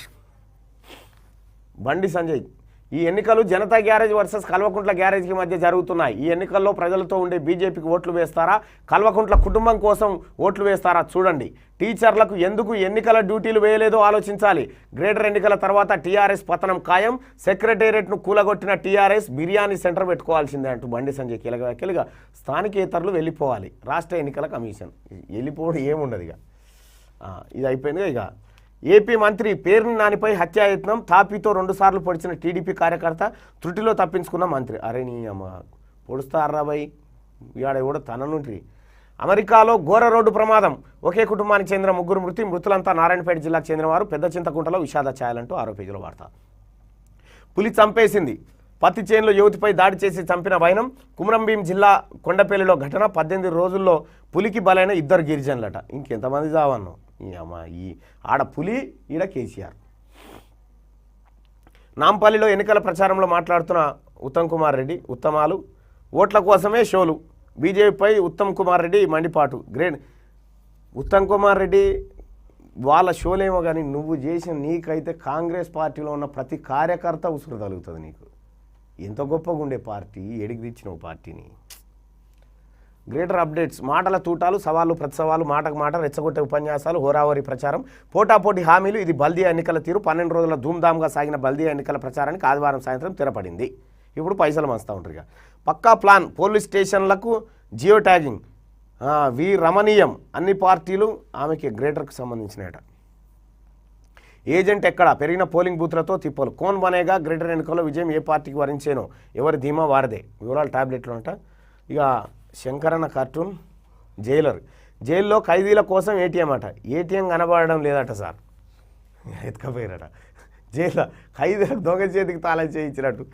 Bandi Sanjay. ఈ ఎన్నికలు జనతా గ్యారేజ్ వర్సెస్ కల్వకుంట్ల గ్యారేజ్కి మధ్య జరుగుతున్నాయి. ఈ ఎన్నికల్లో ప్రజలతో ఉండే బీజేపీకి ఓట్లు వేస్తారా, కల్వకుంట్ల కుటుంబం కోసం ఓట్లు వేస్తారా చూడండి. టీచర్లకు ఎందుకు ఎన్నికల డ్యూటీలు వేయలేదో ఆలోచించాలి. గ్రేటర్ ఎన్నికల తర్వాత టీఆర్ఎస్ పతనం ఖాయం. సెక్రటేరియట్ను కూలగొట్టిన టీఆర్ఎస్ బిర్యానీ సెంటర్ పెట్టుకోవాల్సిందే అంటూ బండి సంజయ్ కీలగా. స్థానికేతరులు వెళ్ళిపోవాలి. రాష్ట్ర ఎన్నికల కమిషన్ వెళ్ళిపోవడం ఏముండదు. ఇక ఇది అయిపోయిందిగా. ఇక ఏపీ మంత్రి పేర్ని నానిపై హత్యాయత్నం, తాపీతో 2 సార్లు పొడిచిన టీడీపీ కార్యకర్త, త్రుటిలో తప్పించుకున్న మంత్రి. అరే నీ అమ్మ పొడుస్తారా భయ్, ఇవాడ కూడా తన నుండి. అమెరికాలో ఘోర రోడ్డు ప్రమాదం, ఒకే కుటుంబానికి చెందిన 3 మృతి. మృతులంతా నారాయణపేట జిల్లాకు చెందిన వారు. పెద్ద చింతకుంటలో విషాద ఛాయలంటూ 6వ పేజీలో వార్త. పులి చంపేసింది, పత్తి చేనులో యువతిపై దాడి చేసి చంపిన వైనం. కుమ్రంభీం జిల్లా కొండపల్లిలో ఘటన. 18 రోజుల్లో పులికి బలైన 2 గిరిజనులట. ఇంకెంతమంది చావన్నాం ఈ ఆడ పులి ఈడ కేసీఆర్. నాంపల్లిలో ఎన్నికల ప్రచారంలో మాట్లాడుతున్న ఉత్తమ్ కుమార్ రెడ్డి. ఉత్తమాలు ఓట్ల కోసమే షోలు. బీజేపీపై ఉత్తమ్ కుమార్ రెడ్డి మండిపాటు. గ్రేడ్ ఉత్తమ్ కుమార్ రెడ్డి వాళ్ళ షోలేమో కానీ నువ్వు చేసిన నీకైతే కాంగ్రెస్ పార్టీలో ఉన్న ప్రతి కార్యకర్త ఉసురు తగులుతుంది నీకు. ఎంత గొప్పగా ఉండే పార్టీ, ఎడికి తెచ్చినావు పార్టీని. Greater updates. మాటల తూటాలు, సవాళ్ళు ప్రతి సవాలు, మాటకు మాట, రెచ్చగొట్టే ఉపన్యాసాలు, హోరావరి ప్రచారం, పోటాపోటీ హామీలు. ఇది బల్దియా ఎన్నికల తీరు. 12 రోజుల ధూమ్ధామ్గా సాగిన బల్దియా ఎన్నికల ప్రచారానికి ఆదివారం సాయంత్రం తెరపడింది. ఇప్పుడు పైసలు మస్తూ ఉంటారు. ఇక పక్కా ప్లాన్. పోలీస్ స్టేషన్లకు జియో ట్యాగింగ్. వి రమణీయం. అన్ని పార్టీలు ఆమెకి గ్రేటర్కు సంబంధించినట. ఏజెంట్ ఎక్కడ? పెరిగిన పోలింగ్ బూత్లతో తిప్పలు. కోన్ బనేగా గ్రేటర్ ఎన్నికల్లో విజయం ఏ పార్టీకి వరించేనో ఎవరి ధీమా వారదే. వివరాలు ట్యాబ్లెట్లు అంట. ఇక శంకరన్న కార్టూన్. జైల్లో ఖైదీల కోసం ఏటీఎం అట. ఏటీఎం కనబడడం లేదట సార్, ఎత్తుకపోయారట. జైల్లో ఖైదీలకు దొంగ చేతికి తాళం చేయించినట్టు.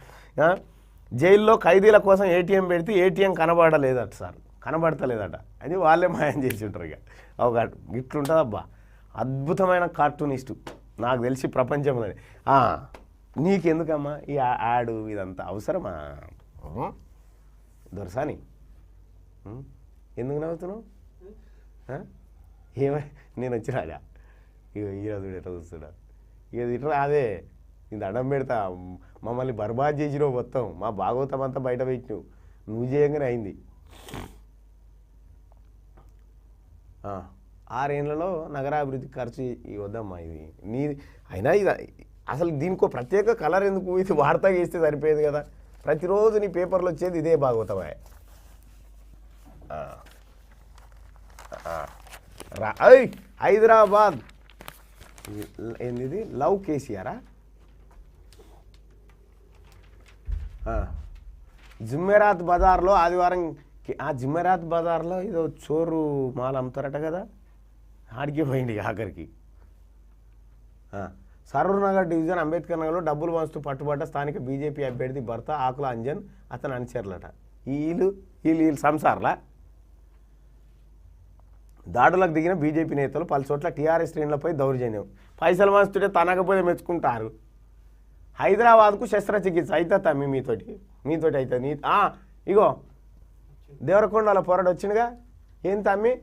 జైల్లో ఖైదీల కోసం ఏటీఎం పెడితే ఏటీఎం కనబడలేదట సార్, కనబడతలేదట. అది వాళ్ళే మాయం చేసి ఉంటారు. ఇక ఒక ఇట్లుంటుందబ్బా. అద్భుతమైన కార్టూనిస్టు నాకు తెలిసి ప్రపంచంలో. నీకెందుకమ్మా ఈ యాడు ఇదంతా అవసరమా? దొరసాని ఎందుకు నవ్వుతున్నావు? ఏమై నేను వచ్చినాగా ఇక ఈరోజు ఎట్లా చూస్తున్నా. ఇక ఇట్లా అదే ఇది అడ్డం పెడతా. మమ్మల్ని బర్బాద్ చేసినావు మొత్తం. మా భాగవతం అంతా బయట పెట్టినావు. నువ్వు చేయంగానే అయింది. 6 ఏళ్లలో నగరాభివృద్ధి ఖర్చు వద్దమ్మా. ఇది నీ అయినా ఇది అసలు దీనికో ప్రత్యేక కలర్ ఎందుకు? ఇది వార్త చేస్తే సరిపోయేది కదా. ప్రతిరోజు నీ పేపర్లో వచ్చేది ఇదే భాగవతమే. హైదరాబాద్ ఏంది? లవ్ కేసీఆరా? జుమ్మెరాత్ బజార్లో ఆదివారం. జుమ్మెరాత్ బజార్లో ఏదో చోరు మాల అమ్ముతారట కదా, ఆడికి పోయింది ఆఖరికి. సరూర్ నగర్ డివిజన్ అంబేద్కర్ నగర్లో డబ్బులు వంచుతూ పట్టుబడ్డ స్థానిక బీజేపీ అభ్యర్థి భర్త ఆకుల అంజన్, అతను అనుచరులట. వీళ్ళు సంసార్లా. దాడులకు దిగిన బీజేపీ నేతలు. పలుచోట్ల టీఆర్ఎస్ శ్రేణులపై దౌర్జన్యం. పైసలు వంచుతుంటే తనకపోతే మెచ్చుకుంటారు. హైదరాబాద్కు శస్త్రచికిత్స అవుతుందా మీతోటి అవుతుంది. ఇగో దేవరకొండలో పోరాడు వచ్చిందిగా. ఏం తమ్మి?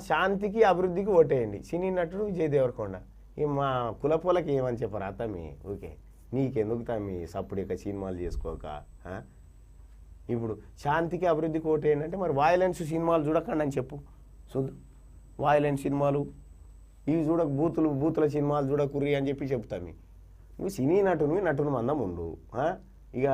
శాంతికి అభివృద్ధికి ఓటేయండి. సినీ నటుడు విజయ్ దేవరకొండ. మా కులపోలకి ఏమని చెప్పరా తమ్మి? ఓకే నీకెందుకు తమ్మి సప్పుడు ఇక సినిమాలు చేసుకోక. ఇప్పుడు శాంతికి అభివృద్ధికి ఓటేయండి అంటే మరి వాయిలెన్స్ సినిమాలు చూడకండి అని చెప్పు. చూద్దాం. వాయిలెన్స్ సినిమాలు ఇవి చూడక, బూతుల సినిమాలు చూడకుర్రి అని చెప్పి చెప్తాము. నువ్వు సినీ నటుని మందం ఉండు. ఇక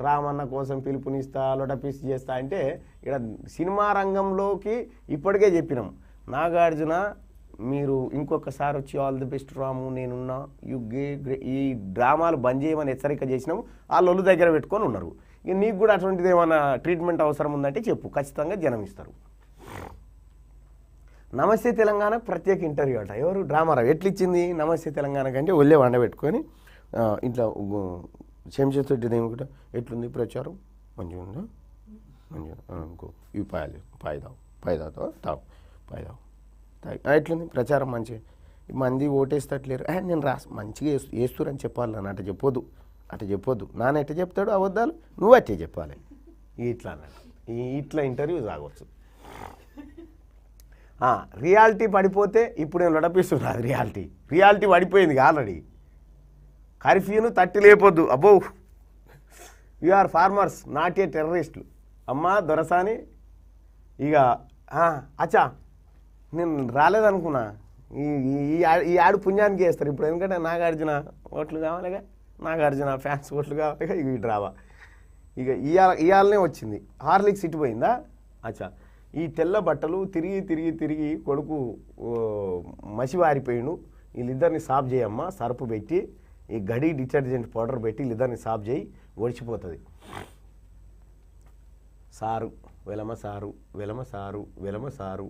రామన్న కోసం పిలుపునిస్తా, లొటపీస్ చేస్తా అంటే ఇక్కడ సినిమా రంగంలోకి ఇప్పటికే చెప్పినాం. నాగార్జున మీరు ఇంకొకసారి వచ్చి ఆల్ ది బెస్ట్ రాము నేనున్నా ఈ డ్రామాలు బంద్ చేయమని హెచ్చరిక చేసినాము. ఆ లొల్లు దగ్గర పెట్టుకొని ఉన్నారు. ఇక నీకు కూడా అటువంటిది ఏమైనా ట్రీట్మెంట్ అవసరం ఉందంటే చెప్పు, ఖచ్చితంగా జనం ఇస్తారు. నమస్తే తెలంగాణ ప్రత్యేక ఇంటర్వ్యూ అట. ఎవరు? డ్రామారావు. ఎట్లిచ్చింది నమస్తే తెలంగాణ కంటే ఒళ్ళే వండబెట్టుకొని ఇంట్లో శంషతోటి దేముకుంటా ఎట్లుంది ప్రచారం? మంచిగా ఉందా? మంచిగా ఇంకో ఇవి పాయదావు తాగు ఎట్లుంది ప్రచారం? మంచిగా మంది ఓటేస్తట్లేరు. నేను మంచిగా వేస్తురని చెప్పాలి. నన్ను అట్ట చెప్పొద్దు. నాన్న ఎట్ట చెప్తాడు అబద్ధాలు, నువ్వు అట్టే చెప్పాలి. ఇట్లా అన్నాడు. ఇట్లా ఇంటర్వ్యూ సాగవచ్చు. రియాలిటీ పడిపోతే ఇప్పుడు నేను లొడపిస్తున్నా. రియాలిటీ పడిపోయింది ఆల్రెడీ. కర్ఫ్యూను తట్టి లేపొద్దు. అబ్బో యూఆర్ ఫార్మర్స్ నాట్ ఏ టెర్రరిస్టులు. అమ్మా దొరసాని. ఇక అచ్చా నేను రాలేదనుకున్నా. ఈ ఆడు పుణ్యానికి వేస్తారు ఇప్పుడు. ఎందుకంటే నాగార్జున ఓట్లు కావాలిగా, నాగార్జున ఫ్యాన్స్ ఓట్లు కావాలిగా. ఇక ఈ డ్రామా ఇక ఇవాళనే వచ్చింది. హార్లిక్స్ ఇటుపోయిందా? అచ్చా ఈ తెల్ల బట్టలు తిరిగి కొడుకు మసివారిపోయిండు. వీళ్ళిద్దరిని సాఫ్ చేయమ్మా, సర్పు పెట్టి ఈ గడి డిటర్జెంట్ పౌడర్ పెట్టి వీళ్ళిద్దరిని సాఫ్ చేయి, ఒడిచిపోతుంది. సారు వెలమ సారు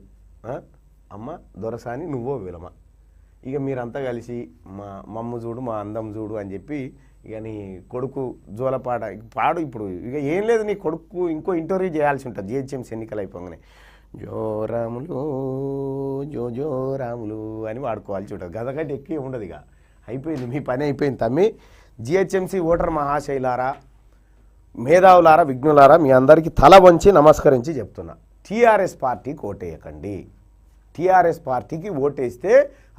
అమ్మ దొరసాని నువ్వో వెలమ. ఇక మీరంతా కలిసి మమ్ము చూడు మా అందం చూడు అని చెప్పి ఇక నీ కొడుకు జోలపాట పాడు ఇప్పుడు ఇక ఏం లేదు, నీ కొడుకు ఇంకో ఇంటర్వ్యూ చేయాల్సి ఉంటుంది జిహెచ్ఎంసీ ఎన్నికలు అయిపోగానే. జోరాములు జోరాములు అని వాడుకోవాల్సి ఉంటుంది. గదగడ్డ ఎక్కువ ఉండదు, ఇక అయిపోయింది, మీ పని అయిపోయింది తమ్మి. జిహెచ్ఎంసీ ఓటర్ మహాశైలారా, మేధావులారా, విఘ్నులారా, మీ అందరికీ తల వంచి నమస్కరించి చెప్తున్నా, టీఆర్ఎస్ పార్టీకి ఓటేయకండి. టీఆర్ఎస్ పార్టీకి ఓటేస్తే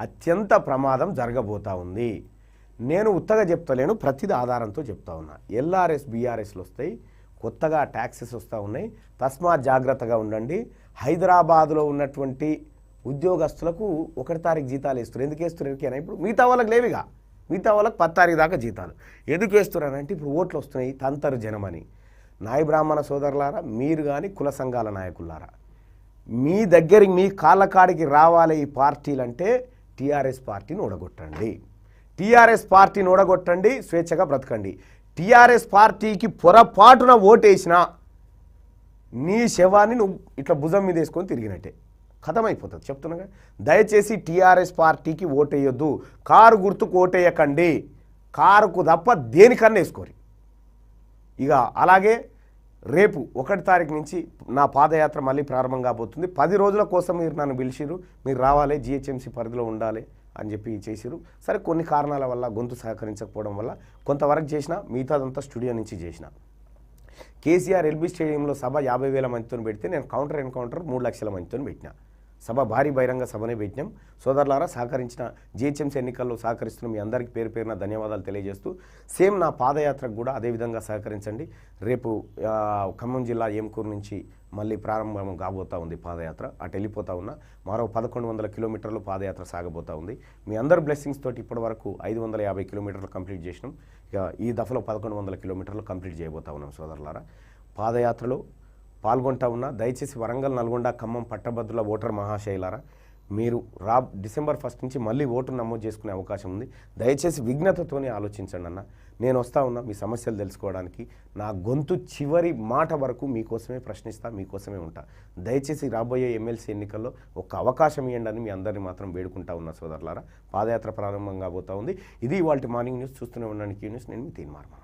అత్యంత ప్రమాదం జరగబోతా ఉంది. నేను ఉత్తగా చెప్తలేను, ప్రతిది ఆధారంతో చెప్తా ఉన్నా. ఎల్ఆర్ఎస్ బీఆర్ఎస్లు వస్తాయి, కొత్తగా ట్యాక్సెస్ వస్తూ ఉన్నాయి, తస్మాత్ జాగ్రత్తగా ఉండండి. హైదరాబాద్లో ఉన్నటువంటి ఉద్యోగస్తులకు 1 తారీఖు జీతాలు వేస్తారు. ఎందుకు వేస్తారు ఎరికేనా? ఇప్పుడు మిగతా వాళ్ళకి లేవిగా, మిగతా వాళ్ళకి 10 తారీఖు దాకా జీతాలు ఎందుకు వేస్తున్నారంటే ఇప్పుడు ఓట్లు వస్తున్నాయి, తంతరు జనమని. నాయ బ్రాహ్మణ సోదరులారా, మీరు కానీ కుల సంఘాల నాయకులారా, మీ దగ్గరికి మీ కాళ్ళకాడికి రావాలి ఈ పార్టీలంటే టీఆర్ఎస్ పార్టీని ఓడగొట్టండి. టీఆర్ఎస్ పార్టీని ఓడగొట్టండి, స్వేచ్ఛగా బ్రతకండి. టీఆర్ఎస్ పార్టీకి పొరపాటున ఓటేసినా నీ శవాన్ని నువ్వు ఇట్లా భుజం మీద వేసుకొని తిరిగినట్టే, ఖతమైపోతుంది చెప్తున్నాగా. దయచేసి టీఆర్ఎస్ పార్టీకి ఓటేయొద్దు, కారు గుర్తుకు ఓటేయకండి. కారుకు తప్ప దేనికన్నా వేసుకోరు. ఇక అలాగే రేపు 1 తారీఖు నుంచి నా పాదయాత్ర మళ్ళీ ప్రారంభం కాబోతుంది. 10 రోజుల కోసం మీరు నన్ను పిలిచిరు, మీరు రావాలి, జిహెచ్ఎంసీ పరిధిలో ఉండాలి అని చెప్పి చేసిరు. సరే, కొన్ని కారణాల వల్ల గొంతు సహకరించకపోవడం వల్ల కొంతవరకు చేసిన, మిగతాదంతా స్టూడియో నుంచి చేసిన. కేసీఆర్ ఎల్బీ స్టేడియంలో సభ 50,000 మందితో పెడితే నేను కౌంటర్ 3 లక్షల మందితో పెట్టినా. సభ భారీ బహిరంగ సభనే పెట్టినాం. సోదరులారా, సహకరించిన జిహెచ్ఎంసీ ఎన్నికల్లో సహకరిస్తున్న మీ అందరికీ పేరు పేరున ధన్యవాదాలు తెలియజేస్తూ, సేమ్ నా పాదయాత్రకు కూడా అదేవిధంగా సహకరించండి. రేపు ఖమ్మం జిల్లా ఏమ్కూరు నుంచి మళ్ళీ ప్రారంభం కాబోతా ఉంది పాదయాత్ర. అటు వెళ్ళిపోతా ఉన్నా. మరో 1100 కిలోమీటర్లు పాదయాత్ర సాగబోతా ఉంది. మీ అందరి బ్లెస్సింగ్స్ తోటి ఇప్పటి వరకు 550 కిలోమీటర్లు కంప్లీట్ చేసినాం. ఇక ఈ దఫలో 1100 కిలోమీటర్లు కంప్లీట్ చేయబోతా ఉన్నాం. సోదరులారా, పాదయాత్రలో పాల్గొంటా ఉన్నా. దయచేసి వరంగల్, నల్గొండ, ఖమ్మం పట్టభద్రుల ఓటర్ మహాశైలారా, మీరు డిసెంబర్ 1 నుంచి మళ్ళీ ఓటు నమోదు చేసుకునే అవకాశం ఉంది. దయచేసి విఘ్నతతోనే ఆలోచించండి అన్న. నేను వస్తా ఉన్నా మీ సమస్యలు తెలుసుకోవడానికి. నా గొంతు చివరి మాట వరకు మీకోసమే ప్రశ్నిస్తా, మీకోసమే ఉంటా. దయచేసి రాబోయే ఎమ్మెల్సీ ఎన్నికల్లో ఒక అవకాశం ఇవ్వండి అని మీ అందరినీ మాత్రం వేడుకుంటా ఉన్నా. సోదరులారా, పాదయాత్ర ప్రారంభం కాబోతా ఉంది. ఇది ఇవాళ మార్నింగ్ న్యూస్. చూస్తూనే ఉండండి క్యూ న్యూస్. నేను మీ తీన్మార్మా.